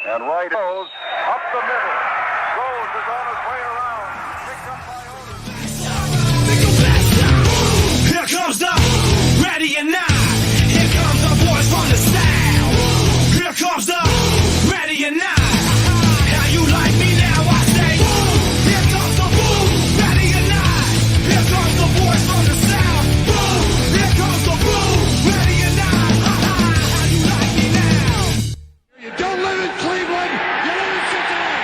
And right goes up the middle. Rose is on his way around. Picked up by Otis. Here comes the ready or not. Here comes the boys from the south. Here comes the ready or not. How you like me now? I say, here comes the boom, ready or not. Here comes the boys from the south. Boom, here comes the boom, ready or not. How you like me now? You don't live in Cleveland, you live in Cincinnati.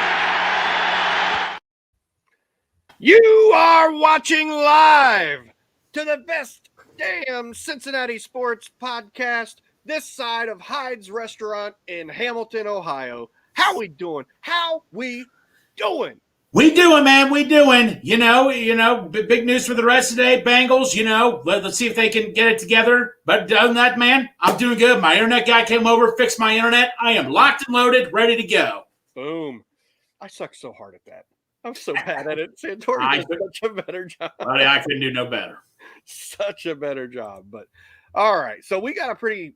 You are watching live to the best damn Cincinnati sports podcast this side of Hyde's Restaurant in Hamilton, Ohio. How we doing? How we doing? We doing, man. We doing. You know, big news for the rest of the day. Bengals, let's see if they can get it together. But other than that, man, I'm doing good. My internet guy came over, fixed my internet. I am locked and loaded, ready to go. Boom. I suck so hard at that. I'm so bad at it. Santori does such a better job. Buddy, I couldn't do no better. Such a better job. But all right. So we got a pretty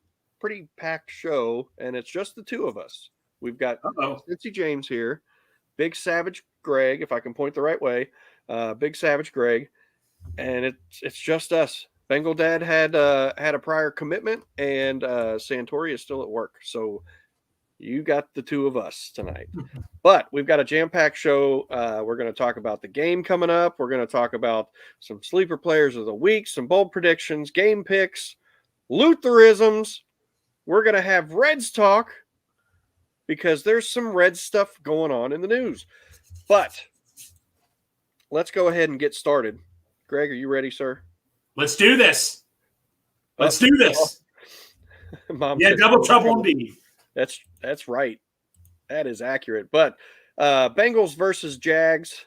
packed show, and it's just the two of us. We've got Cincy James here, Big Savage Greg, if I can point the right way, Big Savage Greg, and it's just us. Bengal Dad had a prior commitment, and Santori is still at work, so you got the two of us tonight. But we've got a jam-packed show. We're going to talk about the game coming up. We're going to talk about some sleeper players of the week, some bold predictions, game picks, Lutherisms. We're going to have Reds talk because there's some Reds stuff going on in the news. But let's go ahead and get started. Greg, are you ready, sir? Let's do this. Let's do this. Mom double trouble indeed. That's right. That is accurate. But Bengals versus Jags,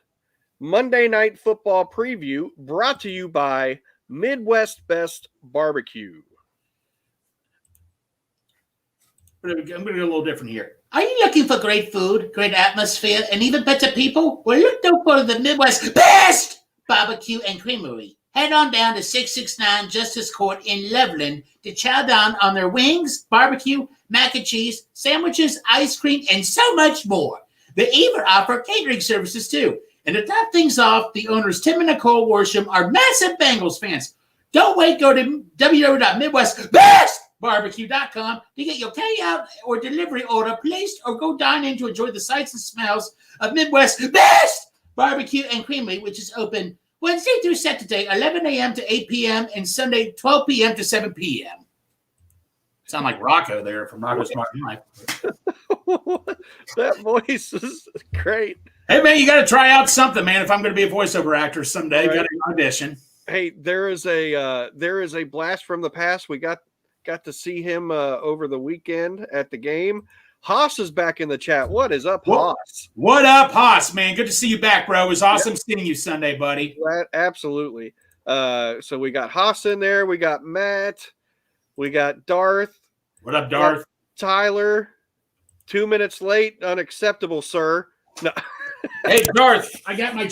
Monday Night Football preview brought to you by Midwest Best Barbecue. I'm going to go a little different here. Are you looking for great food, great atmosphere, and even better people? Well, look no further than Midwest Best Barbecue and Creamery. Head on down to 669 Justice Court in Loveland to chow down on their wings, barbecue, mac and cheese, sandwiches, ice cream, and so much more. They even offer catering services too. And to top things off, the owners Tim and Nicole Worsham are massive Bengals fans. Don't wait, go to www.midwestbestbarbecue.com to get your carry-out or delivery order placed, or go dine in to enjoy the sights and smells of Midwest Best Barbecue and Creamery, which is open Wednesday through Saturday, 11 a.m. to 8 p.m., and Sunday, 12 p.m. to 7 p.m. Sound like Rocco there from Rocco's Smart Life. That voice is great. Hey, man, you got to try out something, man. If I'm going to be a voiceover actor someday, right. Got to audition. Hey, there is a blast from the past. We got to see him over the weekend at the game. Haas is back in the chat. What is up, Haas? What up, Haas, man? Good to see you back, bro. It was awesome seeing you Sunday, buddy. Absolutely. So we got Haas in there. We got Matt. We got Darth. What up, Darth? Tyler. 2 minutes late. Unacceptable, sir. No. Hey, Darth, I got my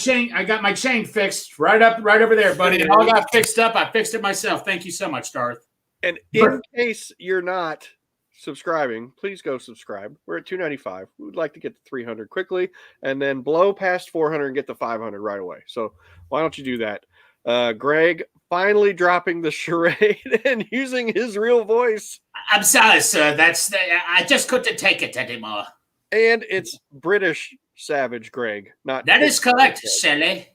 chain fixed right over there, buddy. It all got fixed up. I fixed it myself. Thank you so much, Darth. And in case you're not subscribing, please go subscribe. We're at 295. We would like to get to 300 quickly and then blow past 400 and get to 500 right away. So why don't you do that? Greg finally dropping the charade and using his real voice. I'm sorry, sir. I just couldn't take it anymore. And it's British Savage Greg. That is correct, silly.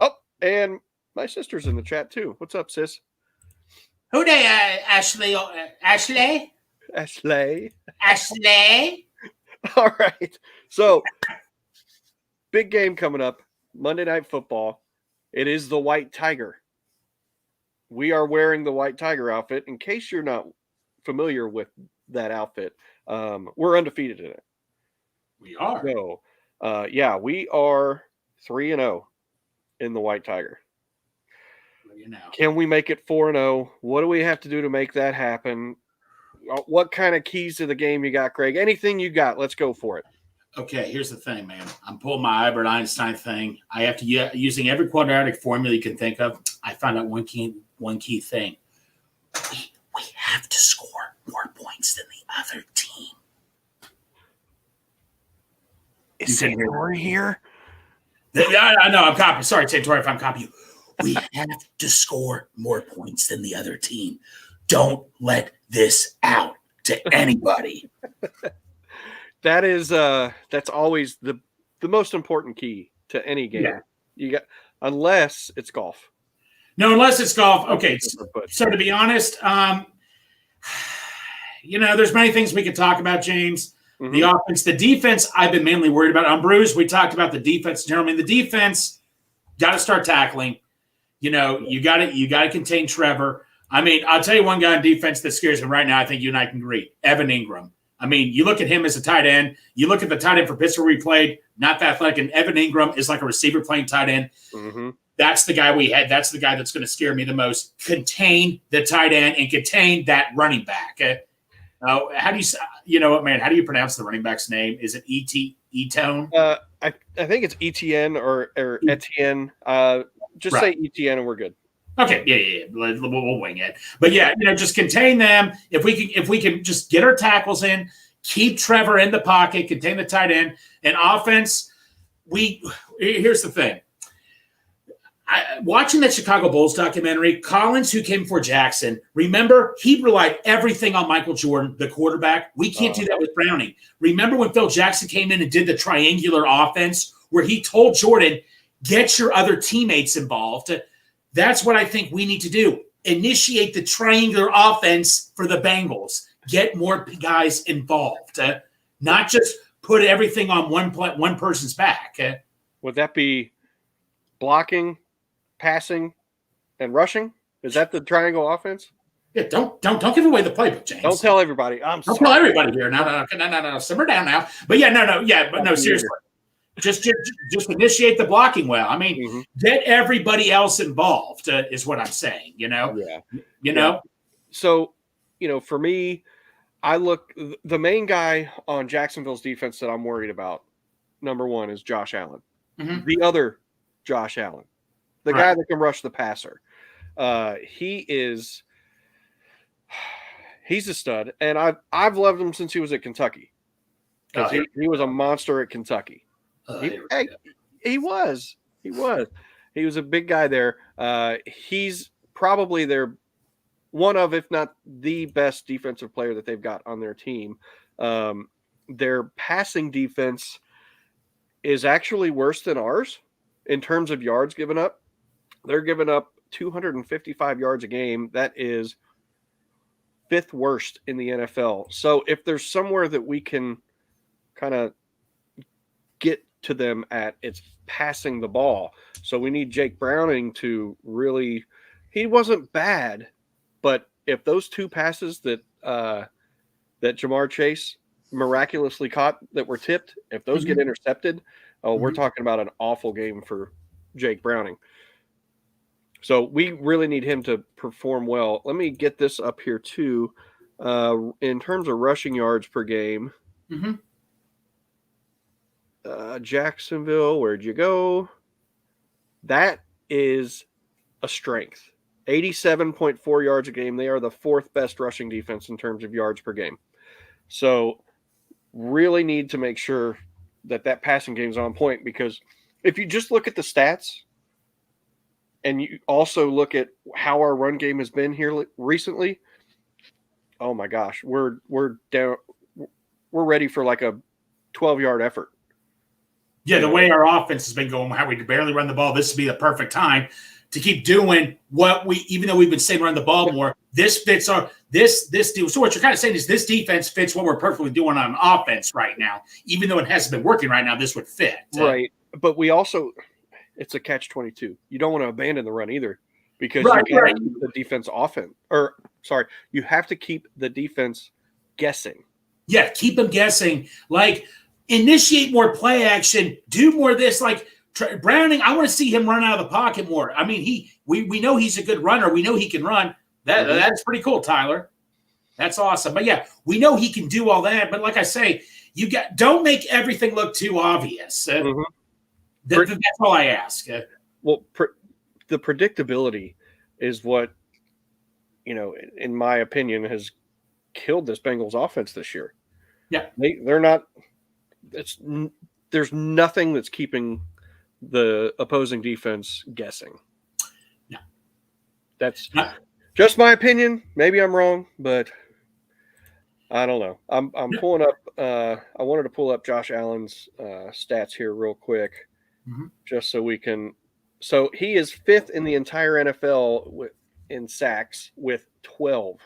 Oh, and my sister's in the chat too. What's up, sis? Who they, Ashley? Ashley? All right. So, big game coming up. Monday Night Football. It is the White Tiger. We are wearing the White Tiger outfit. In case you're not familiar with that outfit, we're undefeated in it. We are. So, we are 3-0 in the White Tiger. Can we make it 4-0? What do we have to do to make that happen? What kind of keys to the game you got, Greg? Anything you got, let's go for it. Okay, here's the thing, man. I'm pulling my Albert Einstein thing. I have to using every quadratic formula you can think of. I found out one key thing. We have to score more points than the other team. Is Santori here? Yeah, I know. I'm copying. Sorry, Santori, if I'm copying you. We have to score more points than the other team. Don't let this out to anybody. That is that's always the most important key to any game. Yeah. You got unless it's golf. No, unless it's golf. Okay. So to be honest, there's many things we could talk about, James. Mm-hmm. The offense, the defense, I've been mainly worried about. On Bruce, we talked about the defense. Gentlemen, the defense got to start tackling. You got to contain Trevor. I mean, I'll tell you one guy on defense that scares me right now. I think you and I can agree. Evan Ingram. I mean, you look at him as a tight end. You look at the tight end for Pittsburgh we played, not that athletic. And Evan Ingram is like a receiver playing tight end. Mm-hmm. That's the guy we had. That's the guy that's going to scare me the most. Contain the tight end and contain that running back. How do you pronounce the running back's name? Is it E-Tone? I think it's Etienne or Etienne. Just say Etienne and we're good. Okay, yeah. We'll wing it. But yeah, just contain them. If we can just get our tackles in, keep Trevor in the pocket, contain the tight end, and offense. Here's the thing. Watching that Chicago Bulls documentary, Collins, who came for Jackson, remember, he relied everything on Michael Jordan, the quarterback. We can't do that with Browning. Remember when Phil Jackson came in and did the triangular offense where he told Jordan, get your other teammates involved. That's what I think we need to do. Initiate the triangular offense for the Bengals. Get more guys involved. Not just put everything on one person's back. Would that be blocking, passing, and rushing? Is that the triangle offense? Yeah, don't give away the playbook, James. Don't tell everybody. Don't tell everybody here. No. Simmer down now. But seriously. Just initiate the blocking well. I mean, get everybody else involved is what I'm saying, Yeah. So, for me, I look – the main guy on Jacksonville's defense that I'm worried about, number one, is Josh Allen. Mm-hmm. The other Josh Allen, the guy that can rush the passer. He's a stud, and I've loved him since he was at Kentucky because he was a monster at Kentucky. He was a big guy there. He's probably their one of, if not the best defensive player that they've got on their team. Their passing defense is actually worse than ours in terms of yards given up. They're giving up 255 yards a game. That is fifth worst in the NFL. So if there's somewhere that we can kind of get to them at, it's passing the ball. So we need Jake Browning to really – he wasn't bad, but if those two passes that Jamar Chase miraculously caught that were tipped, if those get intercepted, we're talking about an awful game for Jake Browning. So we really need him to perform well. Let me get this up here too. In terms of rushing yards per game, Jacksonville, where'd you go? That is a strength. 87.4 yards a game. They are the fourth best rushing defense in terms of yards per game. So really need to make sure that passing game is on point, because if you just look at the stats and you also look at how our run game has been here recently, oh my gosh, we're down. We're ready for like a 12-yard effort. Yeah, the way our offense has been going, how we barely run the ball, this would be the perfect time to keep doing what even though we've been saying run the ball more, this fits this deal. So what you're kind of saying is this defense fits what we're perfectly doing on offense right now. Even though it hasn't been working right now, this would fit. Right. But we also, it's a catch-22. You don't want to abandon the run either, because you got to keep the defense you have to keep the defense guessing. Yeah, keep them guessing. Like, initiate more play action, do more of this. Like Browning, I want to see him run out of the pocket more. I mean, we know he's a good runner. We know he can run. That's pretty cool, Tyler. That's awesome. But yeah, we know he can do all that. But like I say, don't make everything look too obvious. That's all I ask. Well, the predictability is what, in my opinion, has killed this Bengals offense this year. Yeah, they're not. there's nothing that's keeping the opposing defense guessing. No. That's just my opinion. Maybe I'm wrong, but I don't know. I'm pulling up. I wanted to pull up Josh Allen's stats here real quick, just so we can. So he is 5th in the entire NFL in sacks with 12.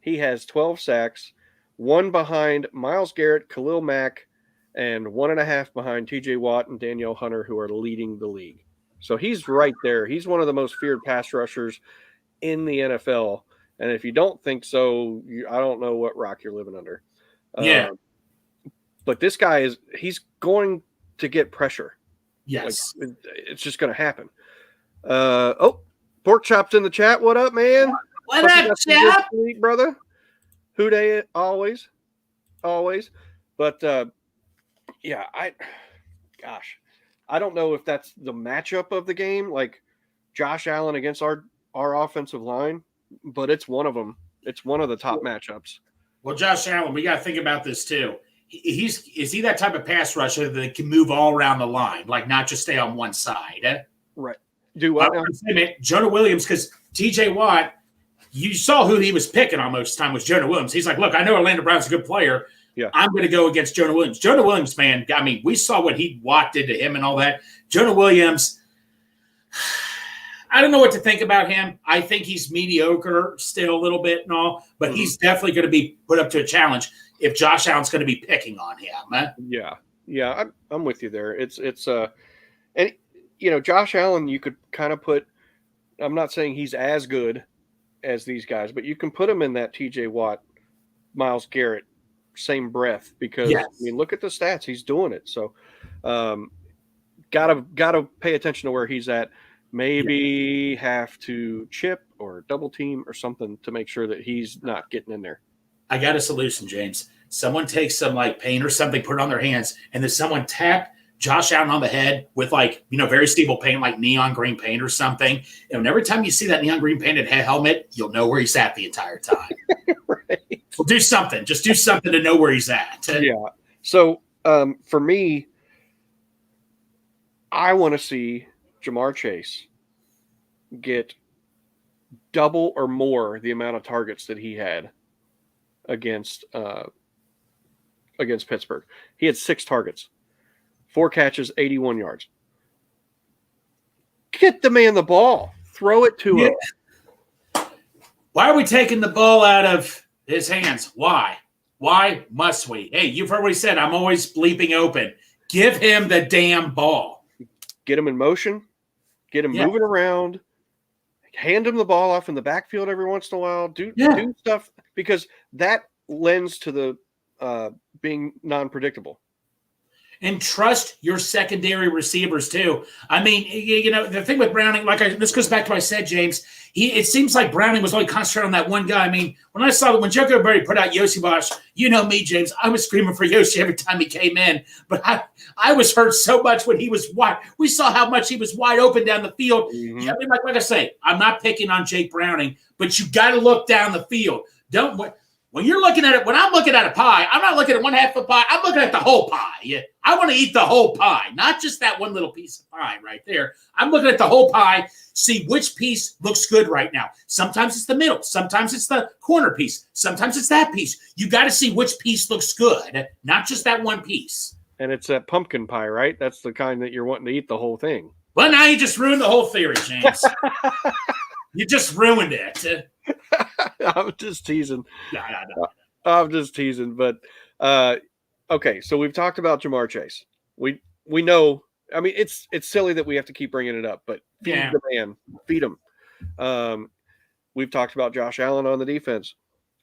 He has 12 sacks, 1 behind Myles Garrett, Khalil Mack, and 1.5 behind T.J. Watt and Danielle Hunter, who are leading the league. So he's right there. He's one of the most feared pass rushers in the NFL. And if you don't think so, I don't know what rock you're living under. Yeah. But this guy he's going to get pressure. Yes. Like, it's just going to happen. Pork Chop's in the chat. What up, man? What up, Chop? Brother? Who day always. But yeah, I don't know if that's the matchup of the game, like Josh Allen against our offensive line, but it's one of them. It's one of the top matchups. Well, Josh Allen, we got to think about this too. Is he that type of pass rusher that can move all around the line, like not just stay on one side? Right. Do what? Jonah Williams, because T.J. Watt, you saw who he was picking on most of the time was Jonah Williams. He's like, look, I know Orlando Brown's a good player. Yeah. I'm going to go against Jonah Williams. Jonah Williams, man, I mean, we saw what Watt did to him and all that. Jonah Williams, I don't know what to think about him. I think he's mediocre still a little bit and all, but he's definitely going to be put up to a challenge if Josh Allen's going to be picking on him. Yeah, I'm with you there. It's and you know, Josh Allen, you could kind of put. I'm not saying he's as good as these guys, but you can put him in that T.J. Watt, Myles Garrett, same breath because I mean, look at the stats. He's doing it. So, gotta pay attention to where he's at. Maybe have to chip or double team or something to make sure that he's not getting in there. I got a solution, James. Someone takes some like paint or something, put it on their hands, and then someone tap Josh Allen on the head with very stable paint, like neon green paint or something. And every time you see that neon green painted helmet, you'll know where he's at the entire time. Right. Well, do something. Just do something to know where he's at. Yeah. So for me, I want to see Jamar Chase get double or more the amount of targets that he had against Pittsburgh. He had 6 targets, 4 catches, 81 yards. Get the man the ball. Throw it to him. Why are we taking the ball out of his hands? Why? Why must we? Hey, you've heard what he said. I'm always bleeping open. Give him the damn ball. Get him in motion. Get him moving around. Hand him the ball off in the backfield every once in a while. Do stuff because that lends to the being non-predictable. And trust your secondary receivers too. I mean, the thing with Browning, this goes back to what I said, James. It seems like Browning was only concentrating on that one guy. I mean, when Joko Berry put out Yossi Bosch, you know me, James, I was screaming for Yossi every time he came in. But I was hurt so much when he was wide. We saw how much he was wide open down the field. Mm-hmm. I mean, like I say, I'm not picking on Jake Browning, but you got to look down the field. When you're looking at it, when I'm looking at a pie, I'm not looking at one half of a pie. I'm looking at the whole pie. I want to eat the whole pie, not just that one little piece of pie right there. I'm looking at the whole pie, see which piece looks good right now. Sometimes it's the middle. Sometimes it's the corner piece. Sometimes it's that piece. You got to see which piece looks good, not just that one piece. And it's that pumpkin pie, right? That's the kind that you're wanting to eat the whole thing. Well, now you just ruined the whole theory, James. You just ruined it. I'm just teasing. No. I'm just teasing. But okay, so we've talked about Jamar Chase. We know. I mean, it's silly that we have to keep bringing it up, but feed the man, feed him. We've talked about Josh Allen on the defense.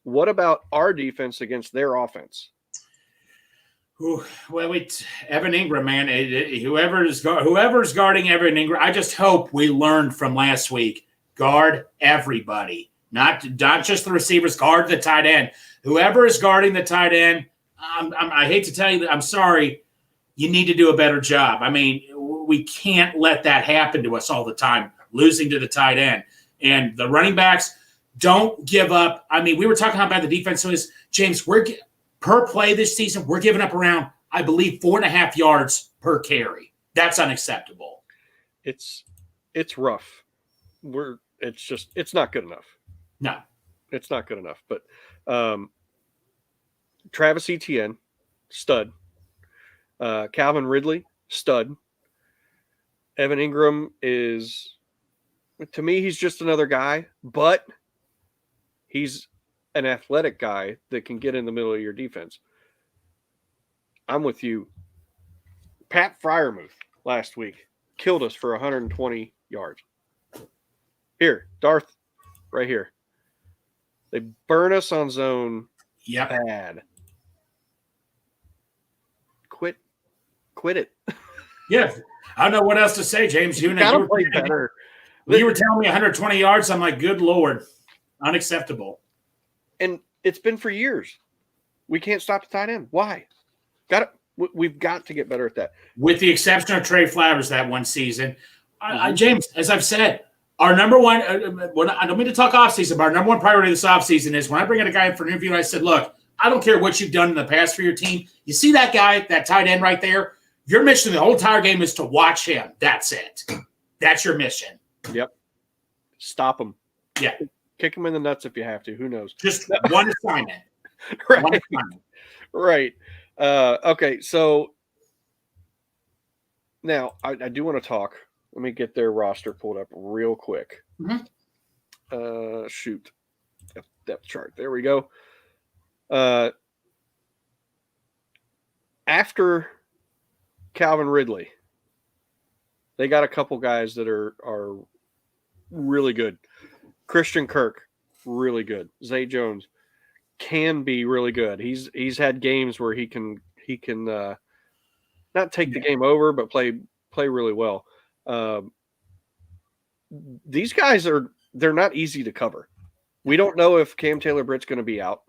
What about our defense against their offense? Well, Evan Ingram, man. Whoever's guarding Evan Ingram, I just hope we learned from last week. Guard everybody. Not just the receivers, guard the tight end. Whoever is guarding the tight end, I hate to tell you that, I'm sorry, you need to do a better job. I mean, we can't let that happen to us all the time, losing to the tight end. And the running backs, don't give up. I mean, we were talking about how bad the defense was. James, per play this season, we're giving up around, I believe, 4.5 yards per carry. That's unacceptable. It's rough. It's not good enough. No. It's not good enough. But Travis Etienne, stud. Calvin Ridley, stud. Evan Ingram is, to me, he's just another guy, but he's an athletic guy that can get in the middle of your defense. I'm with you. Pat Freiermuth last week killed us for 120 yards. Here, Darth, right here. They burn us on zone. Yep. Bad. Quit it. Yeah. I don't know what else to say, James. You gotta play better. You were telling me 120 yards. I'm like, good Lord. Unacceptable. And it's been for years. We can't stop the tight end. Why? We've got to get better at that. With the exception of Trey Flowers that one season. James, as I've said, our number one, I don't mean to talk offseason, but our number one priority this offseason is when I bring in a guy in for an interview, I said, look, I don't care what you've done in the past for your team. You see that guy, that tight end right there? Your mission the whole entire game is to watch him. That's it. That's your mission. Yep. Stop him. Yeah. Kick him in the nuts if you have to. Who knows? Just one assignment. Right. One assignment. Right. Okay. So now I do want to talk. Let me get their roster pulled up real quick. Mm-hmm. Shoot. Depth chart. There we go. After Calvin Ridley, they got a couple guys that are really good. Christian Kirk, really good. Zay Jones can be really good. He's had games where he can not take the game over, but play really well. These guys they're not easy to cover. We don't know if Cam Taylor-Britt's going to be out.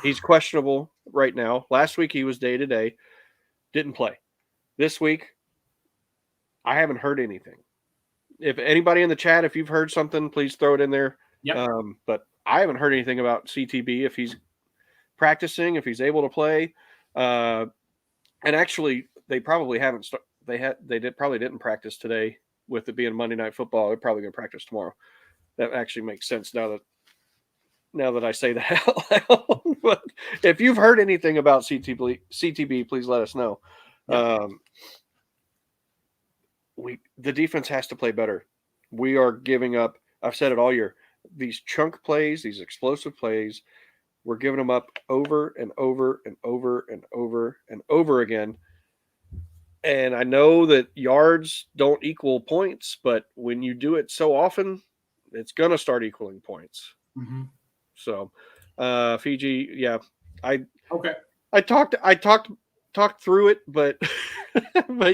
He's questionable right now. Last week he was day-to-day, didn't play. This week, I haven't heard anything. If anybody in the chat, if you've heard something, please throw it in there. Yep. But I haven't heard anything about CTB, if he's practicing, if he's able to play. And actually, they probably haven't. Probably didn't practice today with it being Monday Night Football. They're probably going to practice tomorrow. That actually makes sense now that I say that out loud. But if you've heard anything about CTB, please let us know. Yep. The defense has to play better. We are giving up. I've said it all year. These chunk plays, these explosive plays, we're giving them up over and over and over and over and over again. And I know that yards don't equal points, but when you do it so often, it's going to start equaling points. Mm-hmm. So, Fiji, yeah, I talked through it, but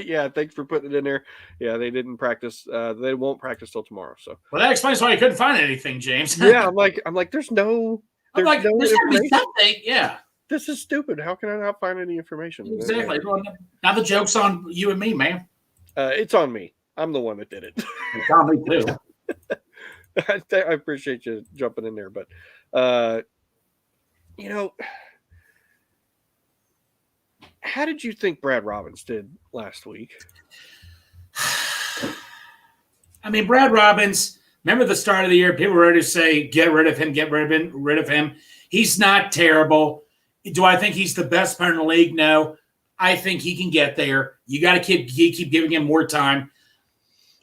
yeah, thanks for putting it in there. Yeah, they didn't practice. They won't practice till tomorrow. So, well, that explains why you couldn't find anything, James. Yeah, I'm like, there's no information. Something. Yeah, this is stupid. How can I not find any information? Exactly. Now the joke's on you and me, man. It's on me. I'm the one that did it. It's on me too. I appreciate you jumping in there, but how did you think Brad Robbins did last week? I mean, Brad Robbins, remember the start of the year, people were ready to say, get rid of him. He's not terrible. Do I think he's the best player in the league? No. I think he can get there. You got to keep giving him more time.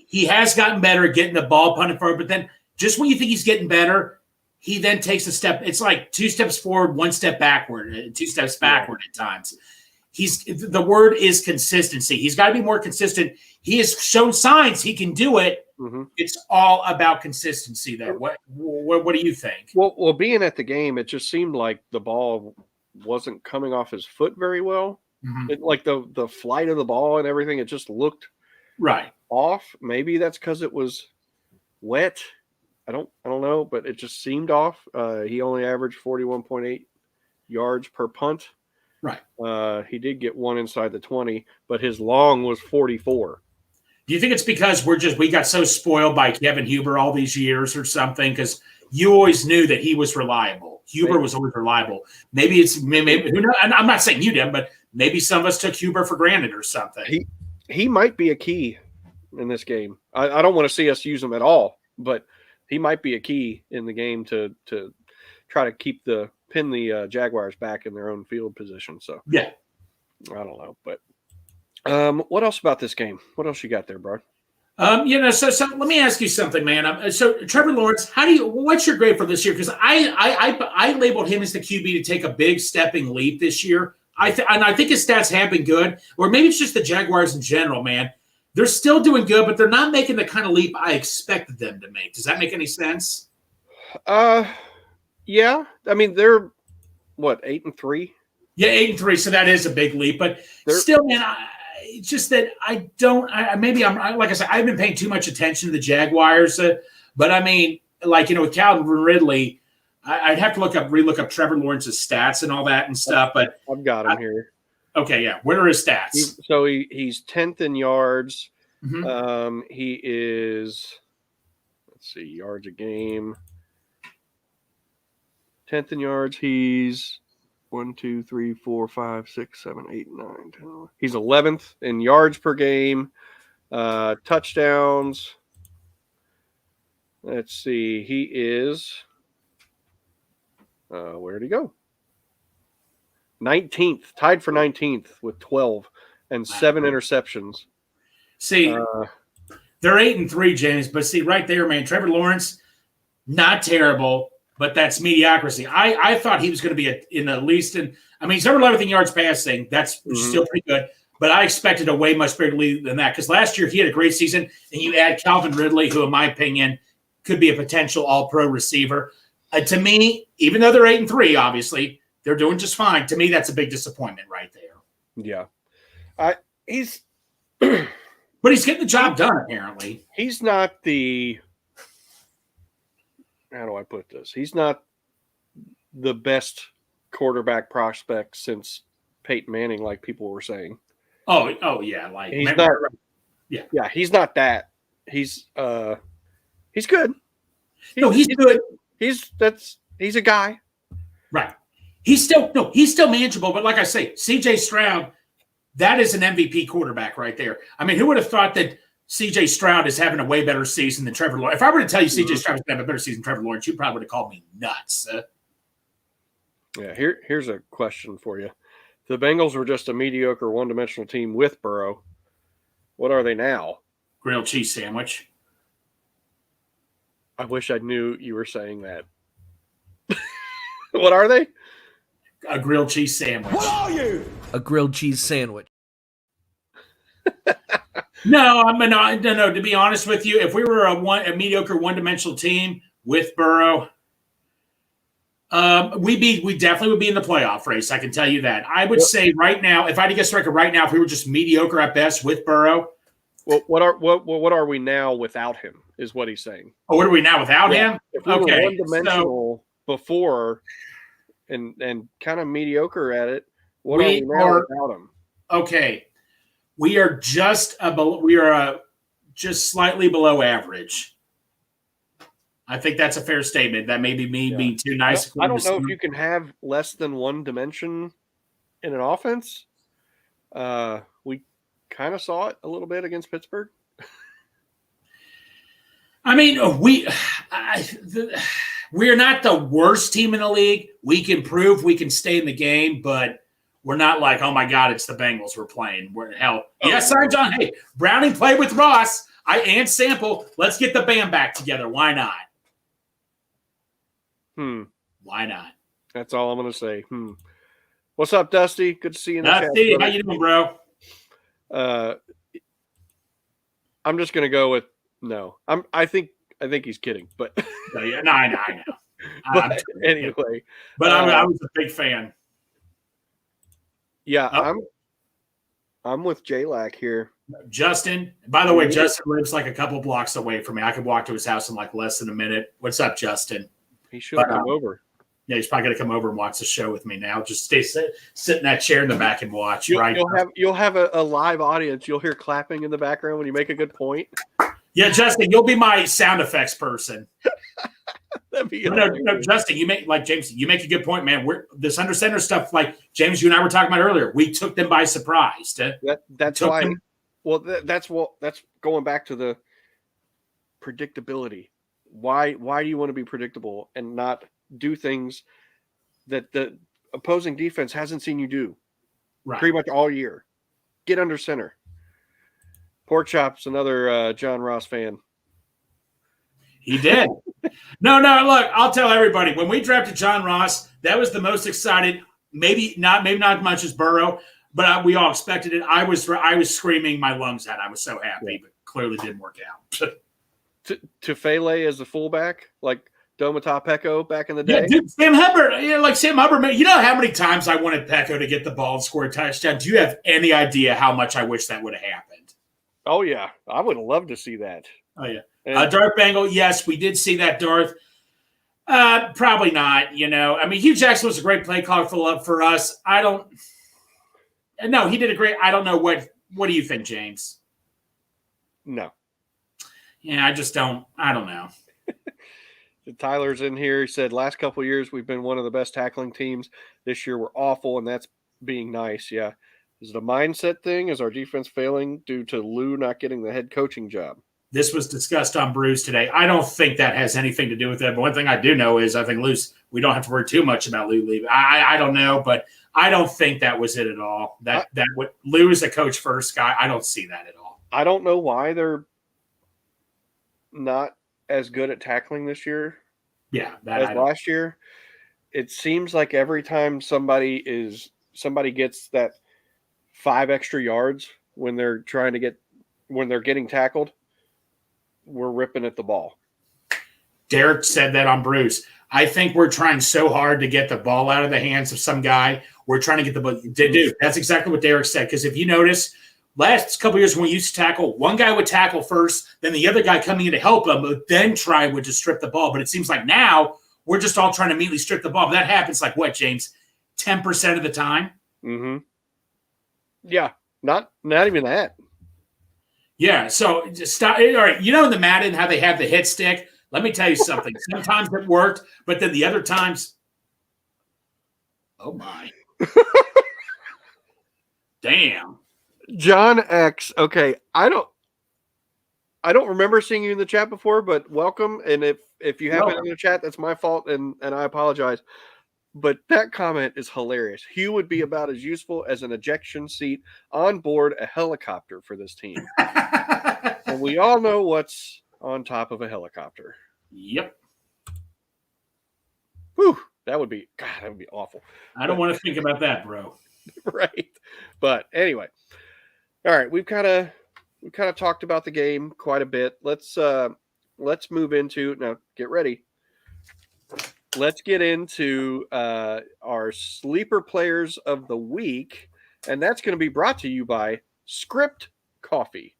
He has gotten better at getting the ball punted forward, but then just when you think he's getting better, he then takes a step. It's like 2 steps forward, 1 step backward, 2 steps backward at times. The word is consistency. He's got to be more consistent. He has shown signs he can do it. Mm-hmm. It's all about consistency there. What do you think? Well, being at the game, it just seemed like the ball wasn't coming off his foot very well. Mm-hmm. Like the flight of the ball and everything, it just looked right off. Maybe that's because it was wet. I don't know, but it just seemed off. He only averaged 41.8 yards per punt. Right. He did get one inside the 20, but his long was 44. Do you think it's because we got so spoiled by Kevin Huber all these years or something? Because you always knew that he was reliable. Huber was always reliable. Maybe who knows? And I'm not saying you did, but maybe some of us took Huber for granted or something. He might be a key in this game. I don't want to see us use him at all, but he might be a key in the game to try to pin the Jaguars back in their own field position. So yeah, I don't know, but what else about this game? What else you got there, bro? So let me ask you something, man. So Trevor Lawrence, what's your grade for this year? Because I labeled him as the QB to take a big stepping leap this year. And I think his stats have been good, or maybe it's just the Jaguars in general, man. They're still doing good, but they're not making the kind of leap I expected them to make. Does that make any sense? Yeah. I mean, they're what, 8-3? Yeah, 8-3. So that is a big leap, but still, man, it's just that I don't. Like I said, I've been paying too much attention to the Jaguars, but I mean, with Calvin Ridley, I'd have to relook up Trevor Lawrence's stats and all that and stuff. But I've got him here. Okay, yeah. What are his stats? He's 10th in yards. Mm-hmm. He is, let's see, yards a game. 10th in yards. He's 1, 2, 3, 4, 5, 6, 7, 8, 9, 10. He's 11th in yards per game. Touchdowns. Let's see. He is, where'd he go? 19th, tied for 19th with 12 and 7 interceptions. See, they're 8-3, James, but see right there, man, Trevor Lawrence, not terrible, but that's mediocrity. I thought he was going to be he's number 11th in yards passing. That's still pretty good, but I expected a way much bigger lead than that because last year he had a great season, and you add Calvin Ridley, who in my opinion could be a potential all-pro receiver. To me, even though they're 8-3, obviously, they're doing just fine. To me, that's a big disappointment right there. Yeah. But he's getting the job done, apparently. He's not the – how do I put this? He's not the best quarterback prospect since Peyton Manning, like people were saying. Oh yeah. He's not – yeah, he's not that. He's good. He's good. He's a guy. Right. He's still manageable, but like I say, CJ Stroud, that is an MVP quarterback right there. I mean, who would have thought that CJ Stroud is having a way better season than Trevor Lawrence? If I were to tell you CJ Stroud is going to have a better season than Trevor Lawrence, you probably would have called me nuts. Yeah, here's a question for you. The Bengals were just a mediocre one-dimensional team with Burrow. What are they now? Grilled cheese sandwich. I wish I knew you were saying that. What are they? A grilled cheese sandwich. What are you? A grilled cheese sandwich. No. To be honest with you, if we were a mediocre one-dimensional team with Burrow, we definitely would be in the playoff race. I can tell you that. I would say right now, if I had to guess the record right now, if we were just mediocre at best with Burrow. Well, what are we now without him? Is what he's saying. Oh, what are we now without him? If we were one-dimensional before. And kind of mediocre at it. What are we now without him? Okay, we are just slightly below average. I think that's a fair statement. That may be me being too nice. I don't know if you can have less than one dimension in an offense. We kind of saw it a little bit against Pittsburgh. I mean, we're not the worst team in the league. We can prove we can stay in the game, but we're not like, oh my God, it's the Bengals we're playing. Sorry, John. Hey, Browning played with Ross. And Sample. Let's get the band back together. Why not? Why not? That's all I'm going to say. What's up, Dusty? Good to see you in the chat. Dusty, how you doing, bro? I'm just going to go with no. I think he's kidding, but I know. But anyway, I was a big fan. Yeah, I'm with J-Lac here. Justin, by the way, Justin lives like a couple blocks away from me. I could walk to his house in like less than a minute. What's up, Justin? He should come over. Yeah, he's probably going to come over and watch the show with me now. Just sit in that chair in the back and watch. You'll have a live audience. You'll hear clapping in the background when you make a good point. Yeah, Justin, you'll be my sound effects person. That'd be no, Justin, you make James. You make a good point, man. We're this under center stuff. Like James, you and I were talking about earlier. We took them by surprise. That's why. Well, that's going back to the predictability. Why do you want to be predictable and not do things that the opposing defense hasn't seen you do pretty much all year? Get under center. Pork Chop's another John Ross fan. He did. No, look, I'll tell everybody. When we drafted John Ross, that was the most excited, maybe not as much as Burrow, but we all expected it. I was screaming my lungs out. I was so happy, but clearly didn't work out. Tufele as the fullback, like Domata Pecco back in the day. Yeah, dude, Sam Hubbard. Sam Hubbard. You know how many times I wanted Pecco to get the ball and score a touchdown? Do you have any idea how much I wish that would have happened? Oh, yeah. I would love to see that. Oh, yeah. Darth Bengal, yes, we did see that, Darth. Probably not, I mean, Hugh Jackson was a great play caller for us. No, he did a great – I don't know. What do you think, James? No. Yeah, I don't know. Tyler's in here. He said, last couple of years, we've been one of the best tackling teams. This year, we're awful, and that's being nice. Yeah. Is it a mindset thing? Is our defense failing due to Lou not getting the head coaching job? This was discussed on Bruce today. I don't think that has anything to do with it. But one thing I do know is I think we don't have to worry too much about Lou leaving. I don't know, but I don't think that was it at all. Lou is a coach first guy. I don't see that at all. I don't know why they're not as good at tackling this year. Yeah, as last year. It seems like every time somebody gets that 5 extra yards when they're getting tackled, we're ripping at the ball. Derek said that on Bruce. I think we're trying so hard to get the ball out of the hands of some guy. We're trying to get the ball. Dude, that's exactly what Derek said. Because if you notice, last couple of years when we used to tackle, one guy would tackle first, then the other guy coming in to help him would then try to strip the ball. But it seems like now we're just all trying to immediately strip the ball. But that happens like what, James? 10% of the time? Mm-hmm. Yeah, not even that. Yeah, so just stop. All right, in the Madden how they have the hit stick? Let me tell you something. Sometimes it worked, but then the other times, oh my. Damn. John X. Okay, I don't remember seeing you in the chat before, but welcome. And if you have been in the chat, that's my fault, and I apologize. But that comment is hilarious. Hugh would be about as useful as an ejection seat on board a helicopter for this team. And we all know what's on top of a helicopter. Yep. Whew. That would be awful. I don't want to think about that, bro. Right. But anyway. All right. We've kind of talked about the game quite a bit. Let's move into now. Get ready. Let's get into our sleeper players of the week, and that's going to be brought to you by Script Coffee.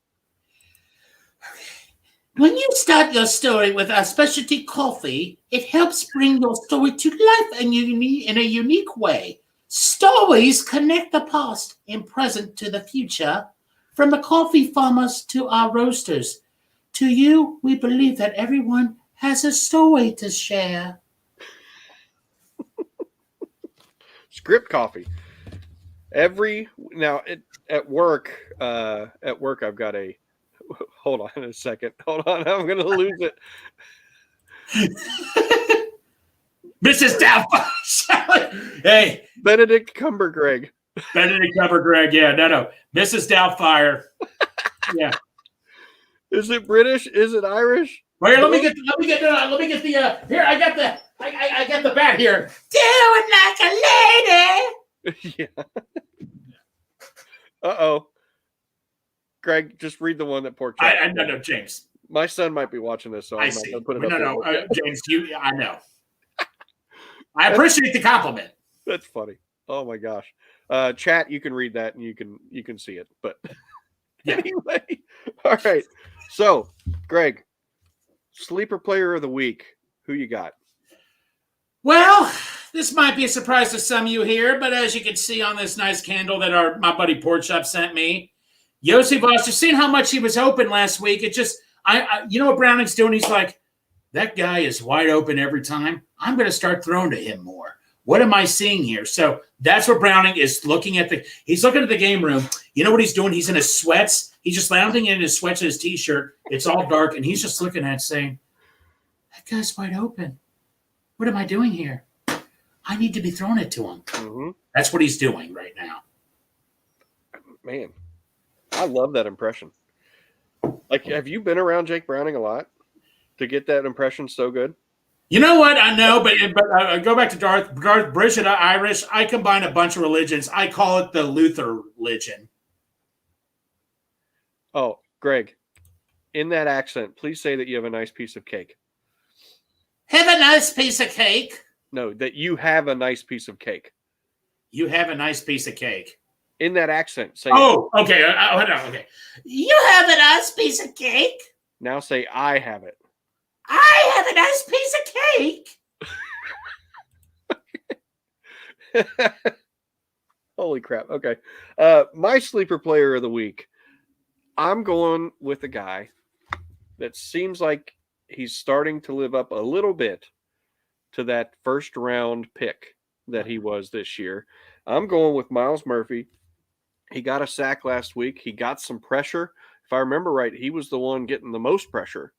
When you start your story with our specialty coffee, it helps bring your story to life in a unique way. Stories connect the past and present to the future, from the coffee farmers to our roasters. To you, we believe that everyone has a story to share. Script Coffee. At work, I've got a. Hold on a second. Hold on, I'm going to lose it. Mrs. Doubtfire. Hey, Benedict Cumbergreg. Yeah, no. Mrs. Doubtfire. Yeah. Is it British? Is it Irish? Wait, let me get the here. I got the bat here. Do it like a lady. Yeah. Uh-oh. Greg, just read the one that Pork Chop. No, James. My son might be watching this, so I'm not going to put it up. No, James, I know. I appreciate the compliment. That's funny. Oh my gosh. Chat, you can read that and you can see it. But anyway, all right. So, Greg, sleeper player of the week. Who you got? Well, this might be a surprise to some of you here, but as you can see on this nice candle that my buddy Pork Chop sent me, Yossi Voss, just seeing how much he was open last week, You know what Browning's doing? He's like, that guy is wide open every time. I'm going to start throwing to him more. What am I seeing here? So that's what Browning is looking at. He's looking at the game room. You know what he's doing? He's in his sweats. He's just lounging in his sweats and his T-shirt. It's all dark, and he's just looking at it saying, that guy's wide open. What am I doing here? I need to be throwing it to him. Mm-hmm. That's what he's doing right now. Man, I love that impression. Like, have you been around Jake Browning a lot to get that impression so good? You know what? I know, but go back to Darth British, Irish. I combine a bunch of religions. I call it the Luther religion. Oh, Greg, in that accent, please say that you have a nice piece of cake. Have a nice piece of cake. No, that you have a nice piece of cake. You have a nice piece of cake. In that accent, say. Oh, okay. Okay. You have a nice piece of cake. Now say, I have it. I have a nice piece of cake. Holy crap. Okay. My sleeper player of the week. I'm going with a guy that seems like he's starting to live up a little bit to that first round pick that he was this year. I'm going with Myles Murphy. He got a sack last week. He got some pressure. If I remember right, he was the one getting the most pressure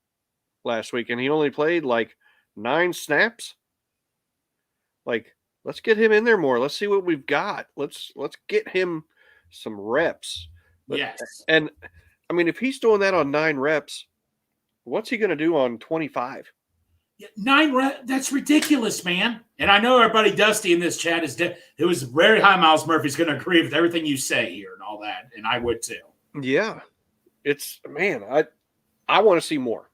last week, and he only played like 9 snaps. Like, let's get him in there more. Let's see what we've got. Let's get him some reps. Yes. And I mean, if he's doing that on 9 reps, what's he going to do on 25? 9 reps? That's ridiculous, man. And I know everybody, Dusty in this chat it was very high. Myles Murphy's going to agree with everything you say here and all that, and I would too. Yeah, it's man. I want to see more.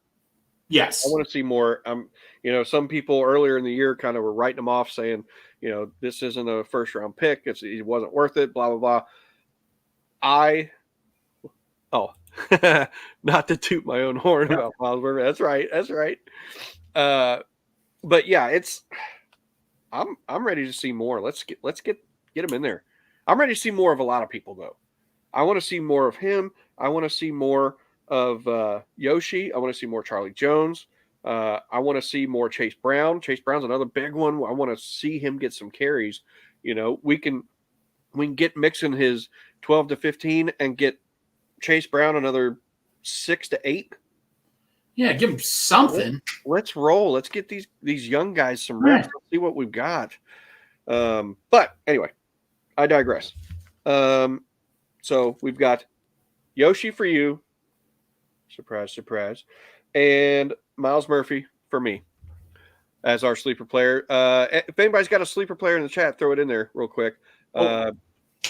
Yes, I want to see more. Some people earlier in the year kind of were writing him off, saying, this isn't a first round pick. It wasn't worth it. Blah blah blah. Not to toot my own horn about Myles Murphy. That's right. But yeah, I'm ready to see more. Let's get him in there. I'm ready to see more of a lot of people though. I want to see more of him. I want to see more of Yoshi. I want to see more Charlie Jones. I want to see more Chase Brown. Chase Brown's another big one. I want to see him get some carries. We can get Mixon his 12 to 15 and get Chase Brown another 6 to 8. Yeah, give him something. Let's roll. Let's get these young guys some reps. Let's see what we've got. But anyway, I digress. So we've got Yoshi for you. Surprise, surprise. And Myles Murphy for me as our sleeper player. If anybody's got a sleeper player in the chat, throw it in there real quick.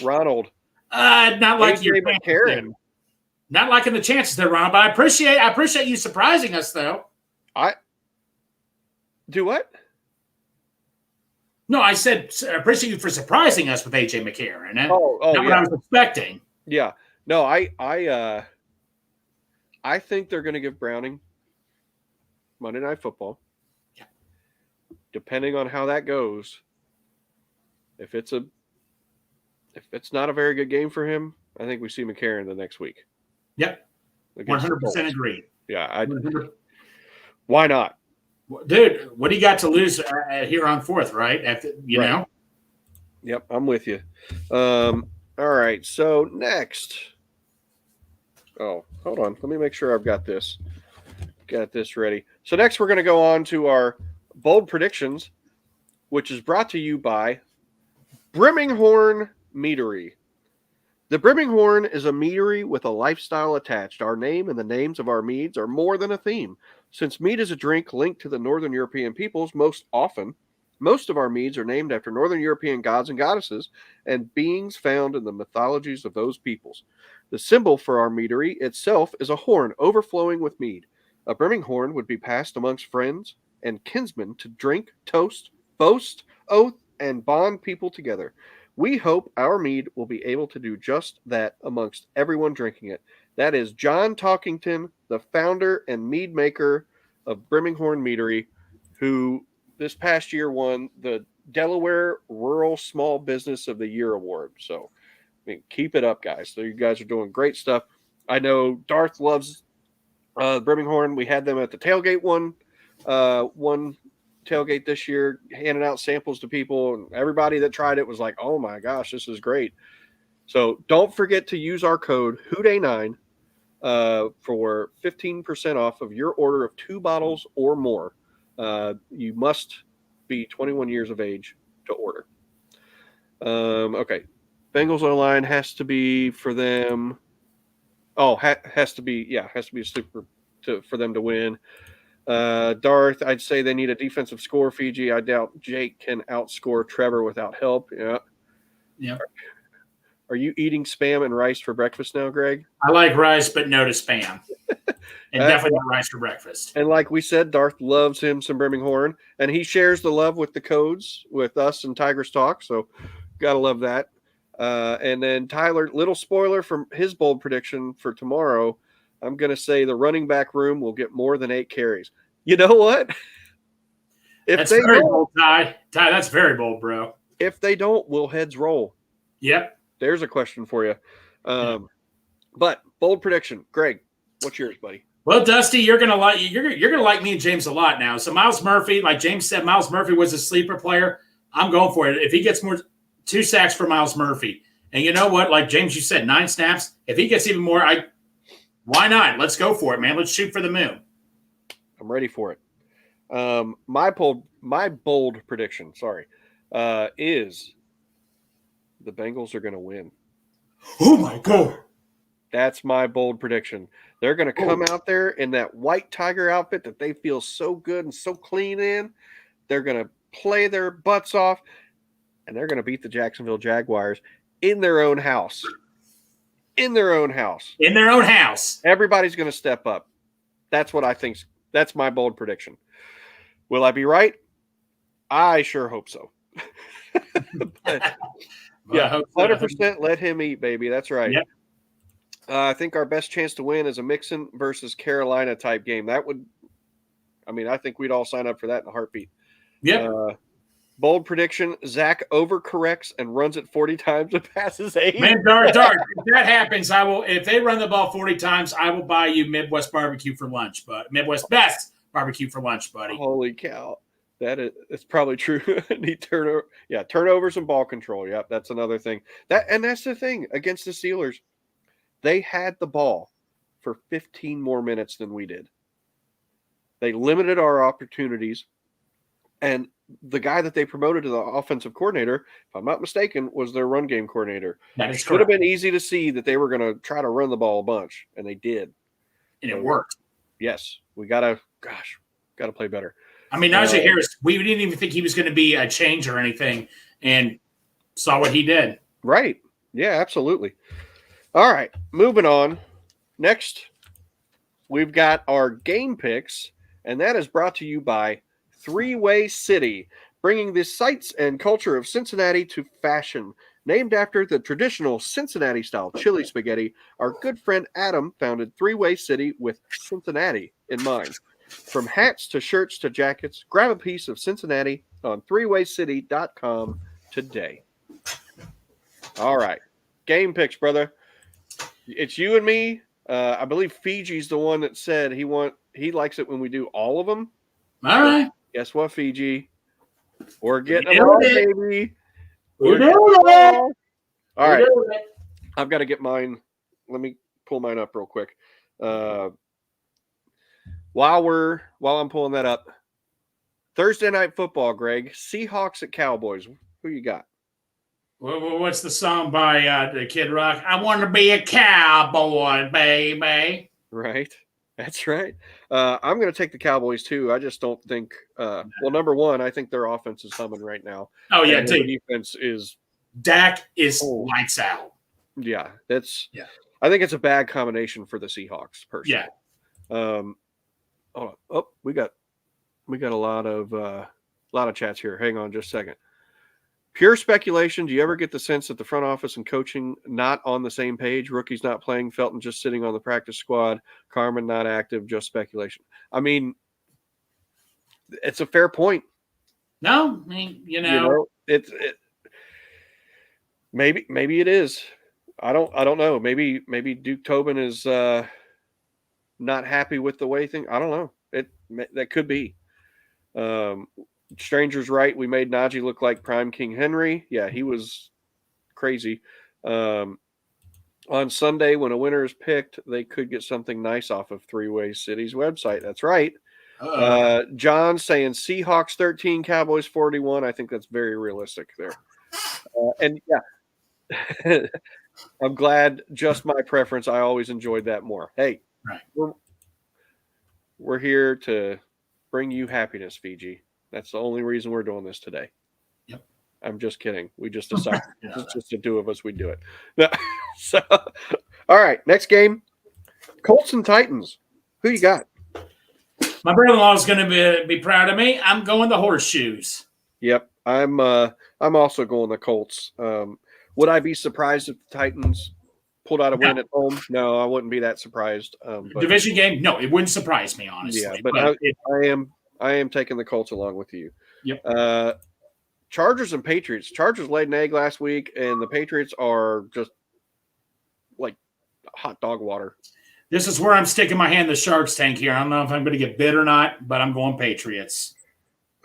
Ronald. Not like your Karen. Not liking the chances there, Ronald, but I appreciate you surprising us, though. I do what? No, I said I appreciate you for surprising us with AJ McCarron. Not yeah. what I was expecting. Yeah. No, I think they're going to give Browning Monday Night Football. Yeah. Depending on how that goes, if it's not a very good game for him, I think we see McCarron the next week. Yep. 100% agreed. Yeah. Why not? Dude, what do you got to lose here on 4th, right? You know? Yep, I'm with you. All right, so next. Oh, hold on. Let me make sure I've got this. Got this ready. So next we're going to go on to our bold predictions, which is brought to you by Brimminghorn Meadery. The Brimminghorn is a meadery with a lifestyle attached. Our name and the names of our meads are more than a theme. Since mead is a drink linked to the Northern European peoples most of our meads are named after Northern European gods and goddesses and beings found in the mythologies of those peoples. The symbol for our meadery itself is a horn overflowing with mead. A brimming horn would be passed amongst friends and kinsmen to drink, toast, boast, oath, and bond people together. We hope our mead will be able to do just that amongst everyone drinking it. That is John Talkington, the founder and mead maker of Brimminghorn Meadery, who this past year won the Delaware Rural Small Business of the Year Award. So, keep it up, guys. So you guys are doing great stuff. I know Darth loves Birmingham, we had them at the tailgate one tailgate this year, handing out samples to people, and everybody that tried it was like, "Oh my gosh, this is great!" So don't forget to use our code HOODAY9 for 15% off of your order of 2 bottles or more. You must be 21 years of age to order. Okay, Bengals O-line has to be for them. Oh, has to be a super for them to win. Darth, I'd say they need a defensive score. Fiji, I doubt Jake can outscore Trevor without help. Yeah. Are you eating Spam and rice for breakfast now, Greg? I like rice, but no to Spam. And definitely no rice for breakfast. And like we said, Darth loves him some Birmingham, and he shares the love with the codes with us and Tigers Talk. So gotta love that. And then Tyler, little spoiler from his bold prediction for tomorrow. I'm going to say the running back room will get more than 8 carries. You know what? That's very bold, Ty. Ty, that's very bold, bro. If they don't, will heads roll? Yep. There's a question for you. But bold prediction. Greg, what's yours, buddy? Well, Dusty, you're gonna like me and James a lot now. So Miles Murphy, like James said, Miles Murphy was a sleeper player. I'm going for it. If he gets more, 2 sacks for Miles Murphy. And you know what? Like James, you said 9 snaps. If he gets even more, why not? Let's go for it, man. Let's shoot for the moon. I'm ready for it. My bold prediction, is the Bengals are going to win. Oh my God. That's my bold prediction. They're going to come out there in that white Tiger outfit that they feel so good and so clean in. They're going to play their butts off, and they're going to beat the Jacksonville Jaguars in their own house. In their own house. Everybody's going to step up. That's what I think. That's my bold prediction. Will I be right? I sure hope so. But, yeah, 100% let him eat, baby. That's right. Yep. I think our best chance to win is a Mixon versus Carolina type game. I think we'd all sign up for that in a heartbeat. Yep. Bold prediction: Zach overcorrects and runs it 40 times and passes 8. Man, Dart, if that happens, I will. If they run the ball 40 times, I will buy you Midwest barbecue for lunch. But Midwest best barbecue for lunch, buddy. Holy cow! It's probably true. Need turnover. Yeah, turnovers and ball control. Yep, that's another thing. That's the thing against the Steelers. They had the ball for 15 more minutes than we did. They limited our opportunities, and the guy that they promoted to the offensive coordinator, if I'm not mistaken, was their run game coordinator. That is correct. It would have been easy to see that they were going to try to run the ball a bunch, and they did. And it worked. Yes. We got to play better. I mean, Najee Harris, we didn't even think he was going to be a change or anything, and saw what he did. Right. Yeah, absolutely. All right, moving on. Next, we've got our game picks, and that is brought to you by Three-Way City, bringing the sights and culture of Cincinnati to fashion. Named after the traditional Cincinnati-style chili spaghetti, our good friend Adam founded Three-Way City with Cincinnati in mind. From hats to shirts to jackets, grab a piece of Cincinnati on threewaycity.com today. All right, game picks, brother. It's you and me. I believe Fiji's the one that said he likes it when we do all of them. All right. Guess what, Fiji? We're getting them all, baby. We're doing it. All right. I've got to get mine. Let me pull mine up real quick. While I'm pulling that up, Thursday night football, Greg. Seahawks at Cowboys. Who you got? Well, what's the song by the Kid Rock? I want to be a cowboy, baby. Right. That's right. I'm going to take the Cowboys too. I just don't think. Well, number one, I think their offense is humming right now. Oh yeah, their defense is. Dak is lights out. Yeah, I think it's a bad combination for the Seahawks, personally. Yeah. Hold on. Oh, we got a lot of chats here. Hang on, just a second. Pure speculation. Do you ever get the sense that the front office and coaching not on the same page? Rookies not playing, Felton just sitting on the practice squad, Carmen not active, just speculation. I mean, it's a fair point. No, I mean, it maybe it is. I don't know. Maybe Duke Tobin is not happy with the way things. I don't know. That could be. Stranger's right. We made Najee look like prime King Henry. Yeah, he was crazy. On Sunday, when a winner is picked, they could get something nice off of Three-Way City's website. That's right. John saying Seahawks 13, Cowboys 41. I think that's very realistic there. And yeah, I'm glad. Just my preference. I always enjoyed that more. Hey, right. We're here to bring you happiness, Fiji. That's the only reason we're doing this today. Yep. I'm just kidding. We just decided it's just the two of us. We do it. So, all right. Next game, Colts and Titans. Who you got? My brother-in-law is going to be proud of me. I'm going the horseshoes. Yep. I'm also going the Colts. Would I be surprised if the Titans pulled out a win at home? No, I wouldn't be that surprised. Division game? No, it wouldn't surprise me, honestly. Yeah, but I am taking the Colts along with you. Yep. Chargers and Patriots. Chargers laid an egg last week, and the Patriots are just like hot dog water. This is where I'm sticking my hand in the Sharks tank here. I don't know if I'm going to get bit or not, but I'm going Patriots.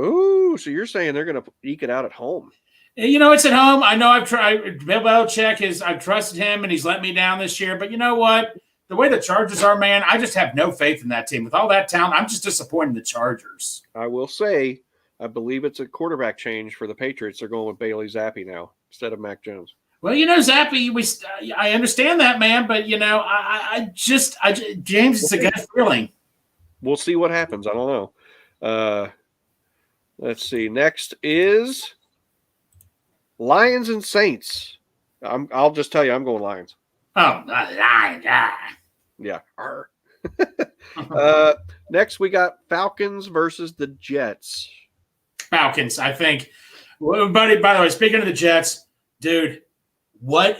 Ooh, so you're saying they're going to eke it out at home? You know, it's at home. I know I've tried. Bill Belichick I've trusted him, and he's let me down this year. But you know what? The way the Chargers are, man, I just have no faith in that team. With all that talent, I'm just disappointed in the Chargers. I will say, I believe it's a quarterback change for the Patriots. They're going with Bailey Zappi now instead of Mac Jones. Well, you know, Zappi, I understand that, man, but you know, James, it's a gut feeling. We'll see what happens. I don't know. Let's see. Next is Lions and Saints. I'll just tell you, I'm going Lions. Oh, Lions! Yeah. Next, we got Falcons versus the Jets. Falcons, I think. Well, buddy, by the way, speaking of the Jets, dude. What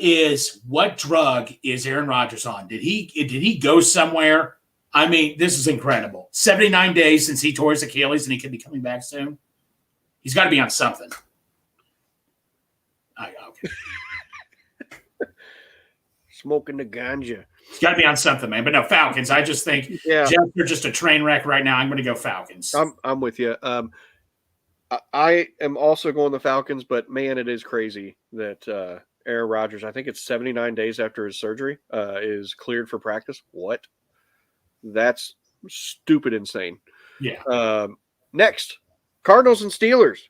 drug is Aaron Rodgers on? Did he go somewhere? I mean, this is incredible. 79 days since he tore his Achilles, and he could be coming back soon. He's got to be on something. Okay. Smoking the ganja. He's got to be on something, man. But no, Falcons. I just think Jets are just a train wreck right now. I'm going to go Falcons. I'm with you. I am also going the Falcons, but man, it is crazy that Aaron Rodgers, I think it's 79 days after his surgery, is cleared for practice. What? That's stupid insane. Yeah. Next, Cardinals and Steelers.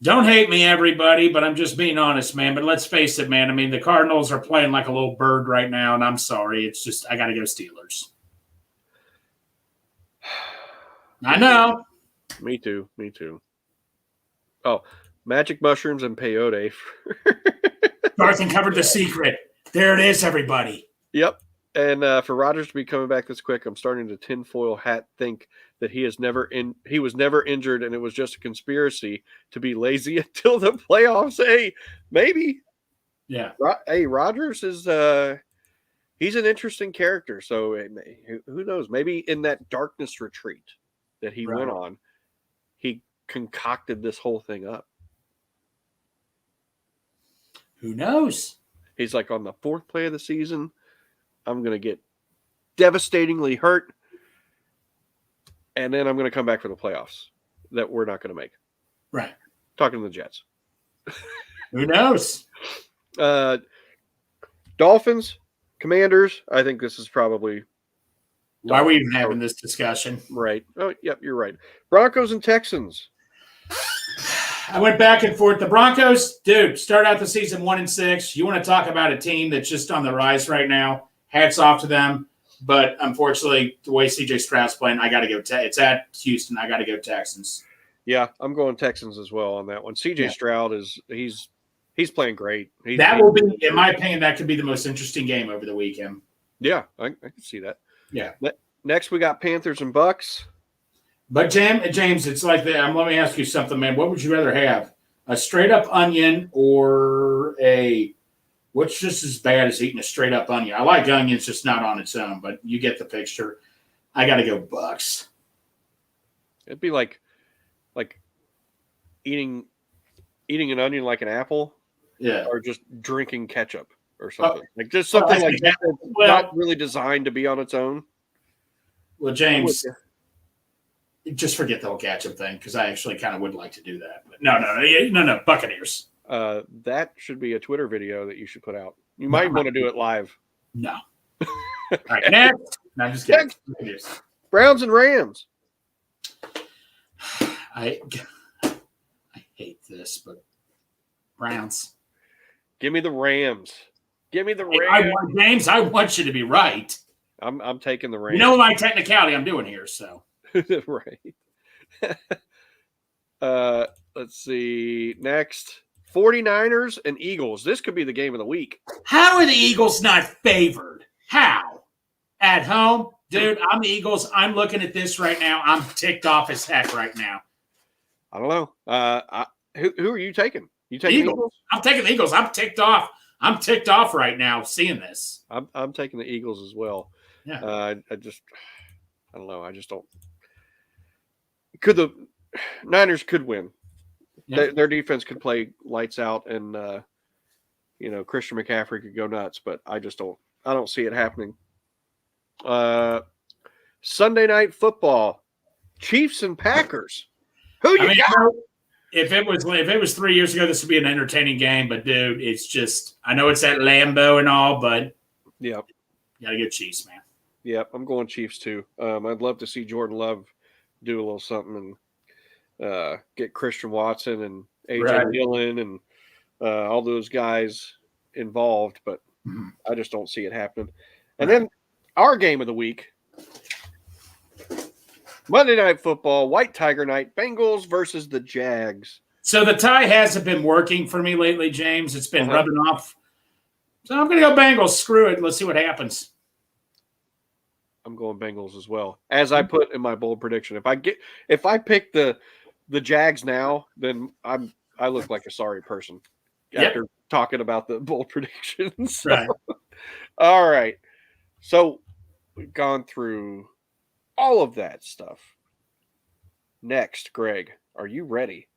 Don't hate me, everybody, but I'm just being honest, man. But let's face it, man. I mean, the Cardinals are playing like a little bird right now, and I'm sorry. It's just I got to go Steelers. I know. Me too. Oh, magic mushrooms and peyote. Darth covered the secret. There it is, everybody. Yep. And for Rodgers to be coming back this quick, I'm starting to tinfoil hat think that he was never injured, and it was just a conspiracy to be lazy until the playoffs. Hey, maybe. Yeah. Hey, Rodgers is he's an interesting character. So who knows? Maybe in that darkness retreat that he went on, he concocted this whole thing up. Who knows? He's like, on the fourth play of the season, I'm going to get devastatingly hurt, and then I'm going to come back for the playoffs that we're not going to make. Right. Talking to the Jets. Who knows? Dolphins, Commanders. I think this is probably. Why are we even having this discussion? Right. Oh, yep, you're right. Broncos and Texans. I went back and forth. The Broncos, dude, start out the season 1-6. You want to talk about a team that's just on the rise right now? Hats off to them. But unfortunately, the way CJ Stroud's playing, I got to go. It's at Houston. I got to go Texans. Yeah, I'm going Texans as well on that one. CJ Stroud he's playing great. That will be, in my opinion, that could be the most interesting game over the weekend. Yeah, I can see that. Yeah. Next, we got Panthers and Bucks. But James, it's like that. Let me ask you something, man. What would you rather have? A straight up onion or what's just as bad as eating a straight up onion? I like onions, just not on its own, but you get the picture. I got to go Bucks. It'd be like eating an onion like an apple. Yeah. Or just drinking ketchup or something. Like just something like that that's not really designed to be on its own. Well, James, just forget the whole Ketchum thing because I actually kind of would like to do that. But no, Buccaneers. That should be a Twitter video that you should put out. You might want to do it live. No. All right, next. No, I'm just kidding. Browns and Rams. I hate this, but Browns. Give me the Rams. Give me the Rams. James, I want you to be right. I'm taking the Rams. You know my technicality I'm doing here, so. Right. Let's see. Next. 49ers and Eagles. This could be the game of the week. How are the Eagles not favored? How? At home? Dude, I'm the Eagles. I'm looking at this right now. I'm ticked off as heck right now. I don't know. Who are you taking? You taking Eagles? I'm taking the Eagles. I'm ticked off. I'm ticked off right now seeing this. I'm taking the Eagles as well. Yeah. I don't know. I just don't. Could the Niners could win? Yeah. Their defense could play lights out, and Christian McCaffrey could go nuts. But I just don't. I don't see it happening. Sunday night football, Chiefs and Packers. Who you got? If it was 3 years ago, this would be an entertaining game. But dude, it's just I know it's at Lambeau and all, but yep, you gotta get Chiefs, man. Yep, I'm going Chiefs too. I'd love to see Jordan Love do a little something and get Christian Watson and AJ Dillon and all those guys involved, but I just don't see it happening. And then our game of the week, Monday Night Football, White Tiger Night, Bengals versus the Jags. So the tie hasn't been working for me lately, James. It's been rubbing off. So I'm going to go Bengals. Screw it. Let's see what happens. I'm going Bengals as well, as I put in my bold prediction. If I pick the Jags now, then I look like a sorry person after talking about the bold predictions. So, right. All right. So we've gone through all of that stuff. Next, Greg, are you ready?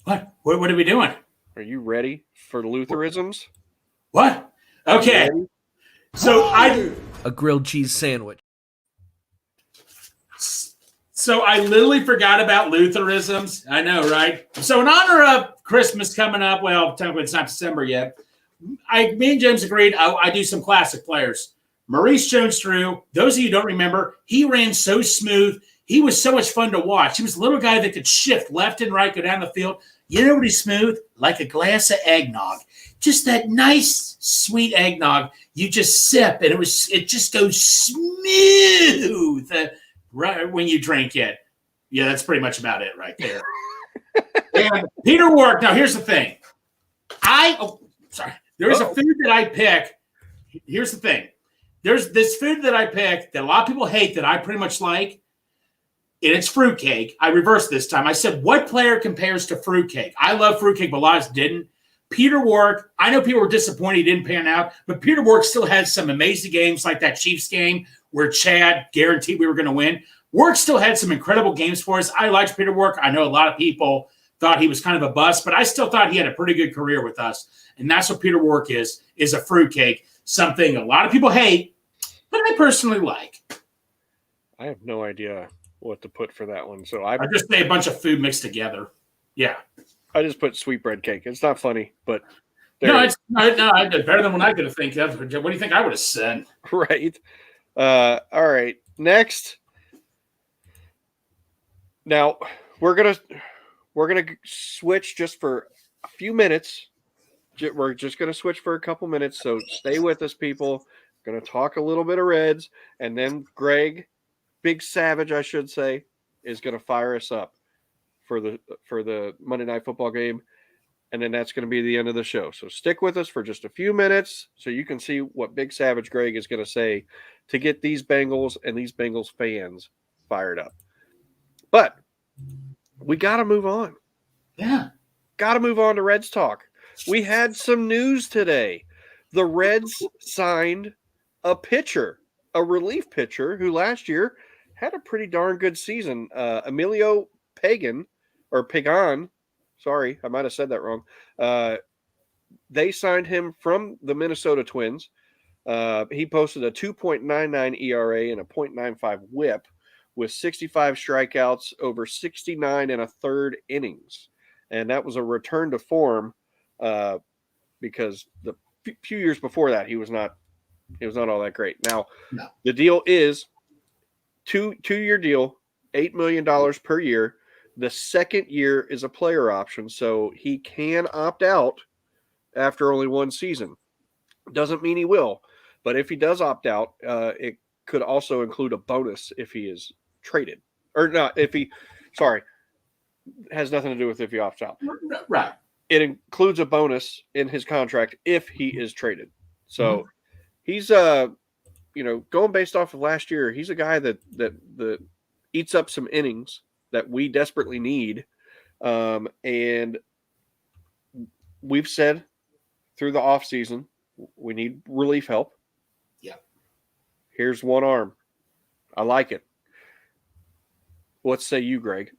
What are we doing? Are you ready for Lutheranisms? What? Okay. So a grilled cheese sandwich. So I literally forgot about Lutheranisms. I know, right? So in honor of Christmas coming up, well, technically it's not December yet. Me and James agreed I do some classic players. Maurice Jones-Drew, those of you who don't remember, he ran so smooth. He was so much fun to watch. He was a little guy that could shift left and right, go down the field. You know what he's smooth? Like a glass of eggnog. Just that nice, sweet eggnog. You just sip, and it just goes smooth right when you drink it. Yeah, that's pretty much about it right there. And Peter Wark. Now, here's the thing. There's a food that I pick. Here's the thing. There's this food that I pick that a lot of people hate that I pretty much like, and it's fruitcake. I reversed this time. I said, what player compares to fruitcake? I love fruitcake, but a lot of us didn't. Peter Wark, I know people were disappointed he didn't pan out, but Peter Wark still had some amazing games like that Chiefs game where Chad guaranteed we were going to win. Wark still had some incredible games for us. I liked Peter Wark. I know a lot of people thought he was kind of a bust, but I still thought he had a pretty good career with us. And that's what Peter Wark is a fruitcake, something a lot of people hate, but I personally like. I have no idea what to put for that one. So I just say a bunch of food mixed together. Yeah. I just put sweetbread cake. It's not funny, but I did better than what I could have think of. What do you think I would have said? Right. All right. Next. Now we're gonna switch just for a few minutes. We're just gonna switch for a couple minutes. So stay with us, people. Going to talk a little bit of Reds, and then Greg, Big Savage, I should say, is going to fire us up for the Monday Night Football game, and then that's going to be the end of the show. So stick with us for just a few minutes so you can see what Big Savage Greg is going to say to get these Bengals and these Bengals fans fired up. But we got to move on. Yeah. Got to move on to Reds talk. We had some news today. The Reds signed a relief pitcher who last year had a pretty darn good season. Emilio Pagan. Sorry, I might have said that wrong. They signed him from the Minnesota Twins. He posted a 2.99 ERA and a .95 WHIP with 65 strikeouts over 69 and a third innings, and that was a return to form because the few years before that he was not all that great. Now, the deal is two-year deal, $8 million per year. The second year is a player option, so he can opt out after only one season. Doesn't mean he will, but if he does opt out, it could also include a bonus if he is traded. Or not, has nothing to do with if he opts out. Right. It includes a bonus in his contract if he is traded. So he's going based off of last year, he's a guy that eats up some innings that we desperately need. And we've said through the offseason, we need relief help. Yeah. Here's one arm. I like it. What say you, Greg?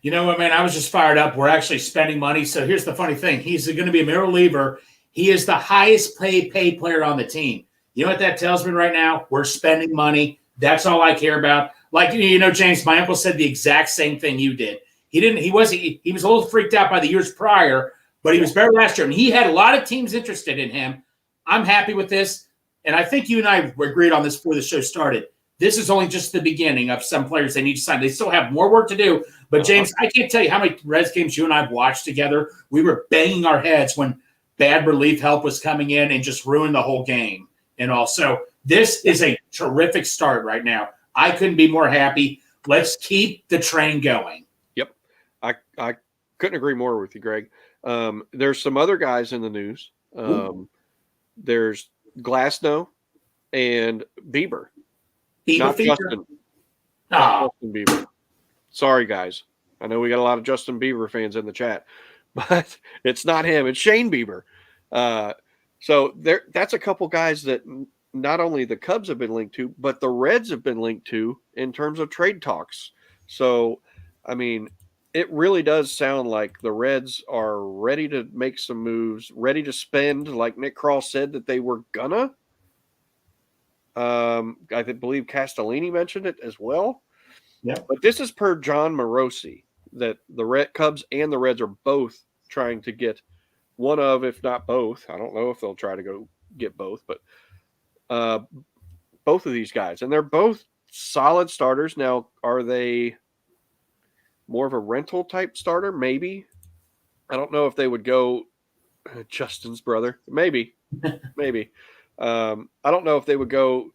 You know what, man? I was just fired up. We're actually spending money. So here's the funny thing. He's going to be a middle reliever. He is the highest paid player on the team. You know what that tells me right now? We're spending money. That's all I care about. Like, James, my uncle said the exact same thing you did. He was a little freaked out by the years prior, but he was better last year. And he had a lot of teams interested in him. I'm happy with this. And I think you and I agreed on this before the show started. This is only just the beginning of some players they need to sign. They still have more work to do. But, James, I can't tell you how many Reds games you and I have watched together. We were banging our heads when bad relief help was coming in and just ruined the whole game. And also, this is a terrific start right now. I couldn't be more happy. Let's keep the train going. Yep. I couldn't agree more with you, Greg. There's some other guys in the news. There's Glasnow and Bieber. Not Justin. Not Justin Bieber. Sorry, guys. I know we got a lot of Justin Bieber fans in the chat, but it's not him. It's Shane Bieber. So that's a couple guys that not only the Cubs have been linked to, but the Reds have been linked to in terms of trade talks. So, I mean, it really does sound like the Reds are ready to make some moves, ready to spend, like Nick Krall said that they were gonna. I believe Castellini mentioned it as well. Yeah. But this is per John Morosi that the Cubs and the Reds are both trying to get one of, if not both. I don't know if they'll try to go get both, but both of these guys. And they're both solid starters. Now, are they more of a rental type starter? Maybe. I don't know if they would go Justin's brother. Maybe. Maybe. I don't know if they would go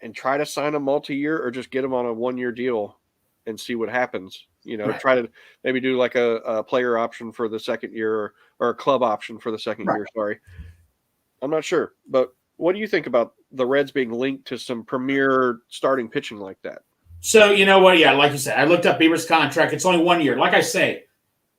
and try to sign a multi-year or just get him on a one-year deal and see what happens. Right. Try to maybe do like a player option for the second year or a club option for the second year. Sorry. I'm not sure. But what do you think about the Reds being linked to some premier starting pitching like that? So, you know what? Yeah, like you said, I looked up Bieber's contract. It's only 1 year. Like I say,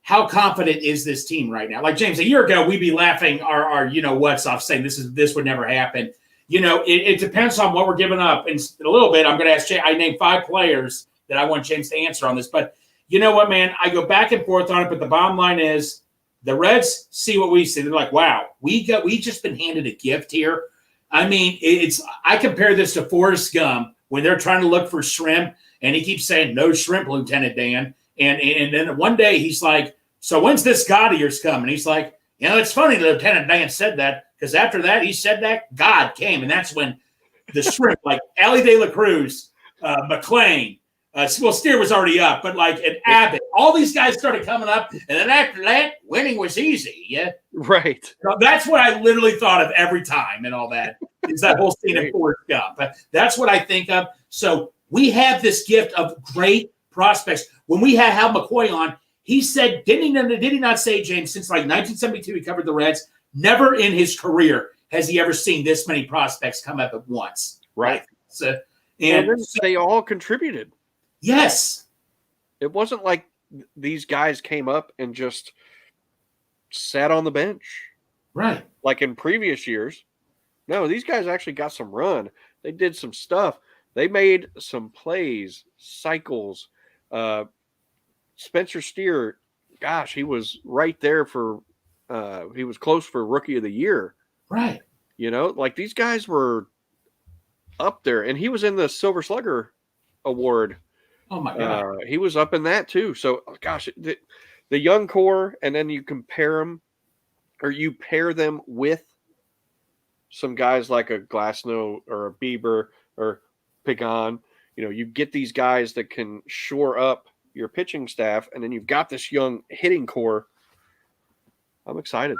how confident is this team right now? Like, James, a year ago, we'd be laughing our what's off, saying this would never happen. It depends on what we're giving up. And in a little bit, I'm going to ask Jay. I named 5 players that I want James to answer on this. But you know what, man? I go back and forth on it, but the bottom line is the Reds see what we see. They're like, wow, we just been handed a gift here. I mean, I compare this to Forrest Gump when they're trying to look for shrimp, and he keeps saying, no shrimp, Lieutenant Dan. And then one day he's like, so when's this God of yours coming? He's like, it's funny Lieutenant Dan said that, because after that he said that, God came. And that's when the shrimp, like Allie De La Cruz, McClain, Steer was already up, but like an Abbott, all these guys started coming up. And then after that, winning was easy. Yeah. Right. So that's what I literally thought of every time and all that is that whole scene in Forrest Gump. But that's what I think of. So we have this gift of great prospects. When we had Hal McCoy on, he said, did he not say, James, since like 1972 he covered the Reds, never in his career has he ever seen this many prospects come up at once. Right. So, they all contributed. Yes. It wasn't like these guys came up and just sat on the bench. Right. Like in previous years. No, these guys actually got some run. They did some stuff. They made some plays, cycles. Spencer Steer, gosh, he was right there he was close for Rookie of the Year. Right. Like these guys were up there, and he was in the Silver Slugger Award. Oh my God. He was up in that too. So, gosh, the young core, and then you compare them, or you pair them with some guys like a Glasnow or a Bieber or Pagan. You get these guys that can shore up your pitching staff, and then you've got this young hitting core. I'm excited.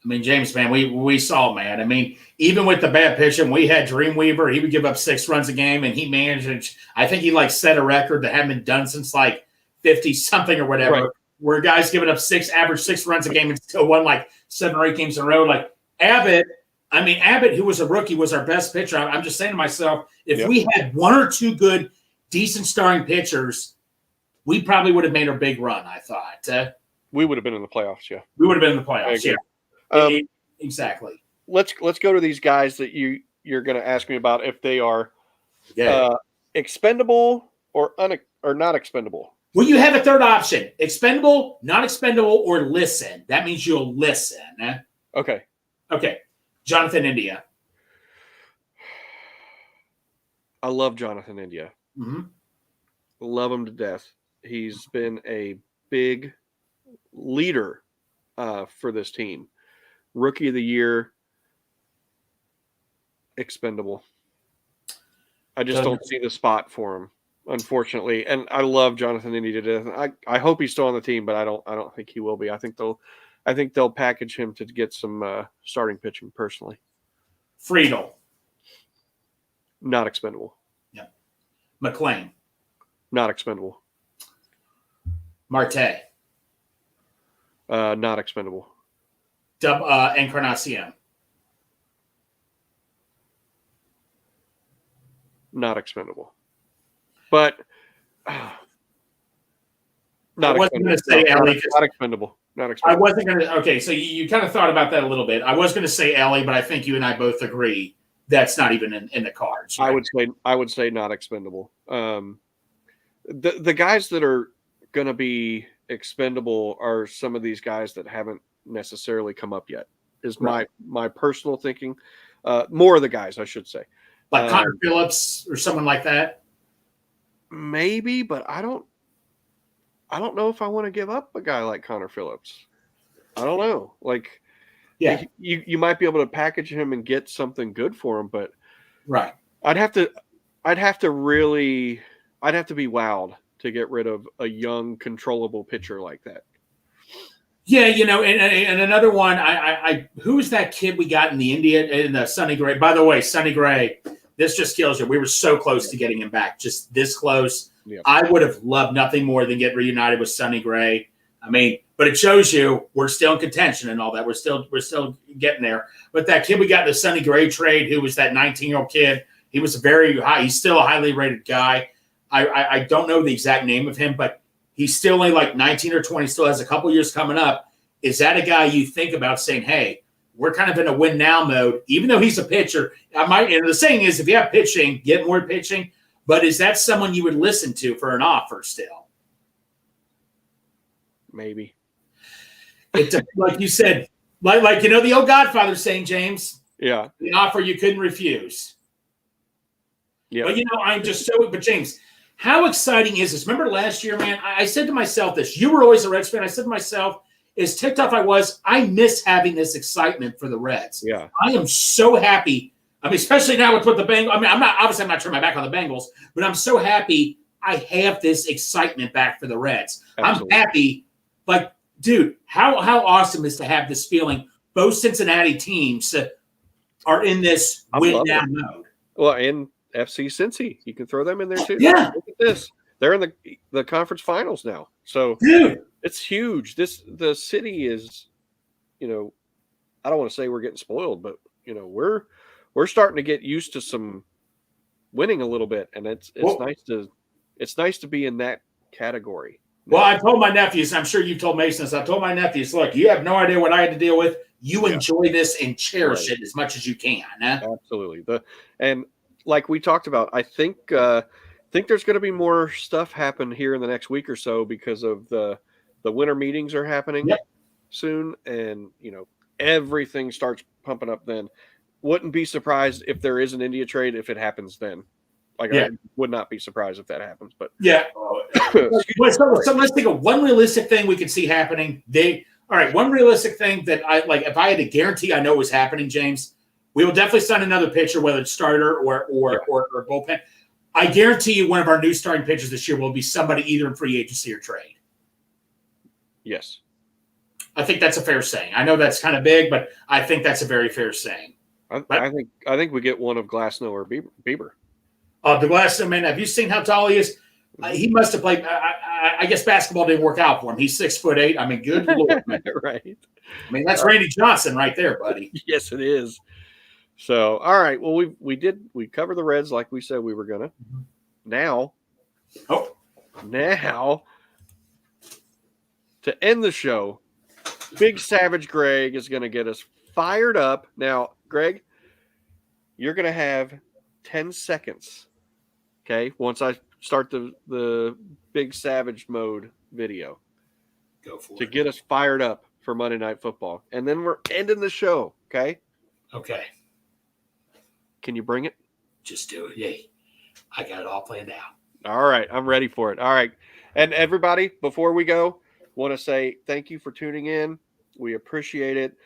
I mean, James, man, we saw, man. I mean, even with the bad pitching, we had Dreamweaver. He would give up 6 runs a game, and he managed. I think he set a record that hadn't been done since 50 something or whatever. Right. Where guys giving up average 6 runs a game and still won 7 or 8 games in a row. Abbott, who was a rookie, was our best pitcher. I'm just saying to myself, if we had 1 or 2 good, decent starting pitchers, we probably would have made a big run. I thought we would have been in the playoffs. Yeah, we would have been in the playoffs. Yeah. Exactly. Let's go to these guys that you're going to ask me about if they are expendable or not expendable. Well, you have a third option: expendable, not expendable, or listen. That means you'll listen. Okay. Jonathan India. I love Jonathan India. Mm-hmm. Love him to death. He's been a big leader for this team. Rookie of the year, expendable. I just don't see the spot for him, unfortunately. And I love Jonathan Indy to death. I hope he's still on the team, but I don't think he will be. I think they'll package him to get some starting pitching personally. Friedel. Not expendable. Yeah. McLean. Not expendable. Marte. Not expendable. Encarnacion. Not expendable. But not expendable. Not expendable. I wasn't going to. Okay, so you kind of thought about that a little bit. I was going to say Ellie, but I think you and I both agree that's not even in the cards. Right? I would say not expendable. The guys that are going to be expendable are some of these guys that haven't necessarily come up yet. Is my personal thinking. More of the guys, I should say, like Connor Phillips or someone like that. Maybe, but I don't know if I want to give up a guy like Connor Phillips. I don't know. You might be able to package him and get something good for him, but I'd have to be wowed to get rid of a young, controllable pitcher like that. Yeah, and another one. Who's that kid we got in the Sonny Gray? By the way, Sonny Gray, this just kills you. We were so close to getting him back, just this close. Yep. I would have loved nothing more than get reunited with Sonny Gray. But it shows you we're still in contention and all that. We're still getting there. But that kid we got in the Sonny Gray trade, who was that 19-year-old kid, he was he's still a highly rated guy. I don't know the exact name of him, but he's still only 19 or 20, still has a couple years coming up. Is that a guy you think about saying, hey, we're kind of in a win now mode, even though he's a pitcher? And the saying is, if you have pitching, get more pitching. But is that someone you would listen to for an offer still? Maybe. Like you said, the old Godfather saying, James. Yeah. The offer you couldn't refuse. Yeah. But I'm just but James, how exciting is this? Remember last year, man, I said to myself this. You were always a Reds fan. I said to myself, as ticked off I miss having this excitement for the Reds. Yeah. I am so happy. Especially now with the Bengals. I'm not turning my back on the Bengals, but I'm so happy I have this excitement back for the Reds. Absolutely. I'm happy. Dude, how awesome is to have this feeling? Both Cincinnati teams are in this win now mode. Well, and FC Cincy, you can throw them in there too. Yeah. Look at this. They're in the conference finals now. So dude, it's huge. The city is, I don't want to say we're getting spoiled, but we're starting to get used to some winning a little bit, and it's nice to be in that category. Well, I told my nephews, I'm sure you told Mason this, I told my nephews, look, you have no idea what I had to deal with. You enjoy this and cherish it as much as you can. Absolutely. And like we talked about, I think there's going to be more stuff happen here in the next week or so because of the winter meetings are happening soon, and everything starts pumping up then. wouldn't be surprised if there is an India trade if it happens then. Like, I would not be surprised if that happens. But yeah. So let's think of one realistic thing we could see happening. One realistic thing that I like. If I had to guarantee, I know was happening, James. We will definitely sign another pitcher, whether it's starter or bullpen. I guarantee you, one of our new starting pitchers this year will be somebody either in free agency or trade. Yes. I think that's a fair saying. I know that's kind of big, but I think that's a very fair saying. I think we get one of Glasnow or Bieber. The Glasnow, man, have you seen how tall he is? He must have played. I guess basketball didn't work out for him. He's 6'8". I mean, good Lord, man. Right. I mean, that's Randy Johnson right there, buddy. Yes, it is. So, all right. Well, we covered the Reds like we said we were gonna. Now, to end the show, Big Savage Greg is gonna get us fired up. Now, Greg, you're gonna have 10 seconds. Okay, once I start the Big Savage mode video, go for to it. Get us fired up for Monday Night Football, and then we're ending the show. Okay. Okay. Can you bring it? Just do it. Yay. I got it all planned out. All right. I'm ready for it. All right. And everybody, before we go, want to say thank you for tuning in. We appreciate it.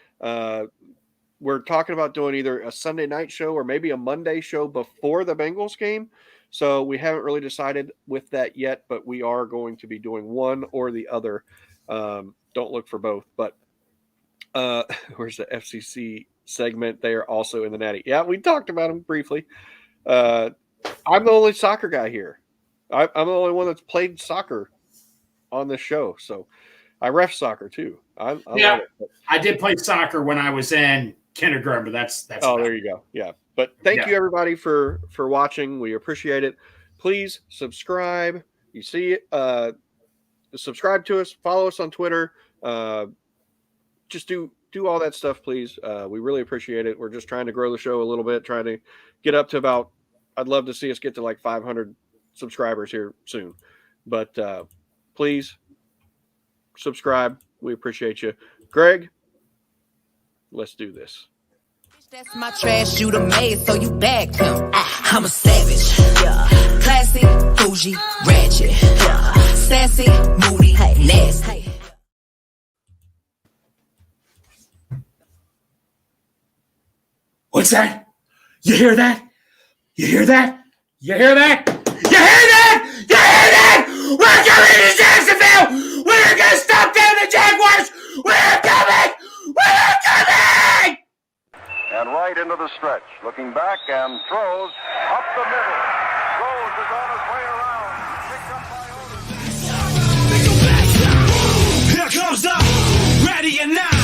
We're talking about doing either a Sunday night show or maybe a Monday show before the Bengals game. So we haven't really decided with that yet, but we are going to be doing one or the other. Don't look for both. But where's the FCC segment? They are also in the Natty. Yeah, we talked about them briefly. I'm the only soccer guy here. I'm the only one that's played soccer on this show. So I ref soccer too. I did play soccer when I was in kindergarten, but that's there you go. Yeah. But thank you everybody for watching. We appreciate it. Please subscribe. You see it. Subscribe to us, follow us on Twitter. Just do all that stuff, please. We really appreciate it. We're just trying to grow the show a little bit, trying to get up to about, I'd love to see us get to like 500 subscribers here soon. But please subscribe. We appreciate you. Greg, let's do this. That's my trash you done made, so you bagged him. I'm a savage. Yeah. Classy, bougie, ratchet. Yeah. Sassy, moody, nasty. What's that? You hear that? You hear that? You hear that? You hear that? You hear that? We're coming to Jacksonville! We're gonna stop down the Jaguars! We're coming! We're coming! And right into the stretch, looking back and throws up the middle. Rose is on his way around. Picked up by Otis. Here comes the ready or not.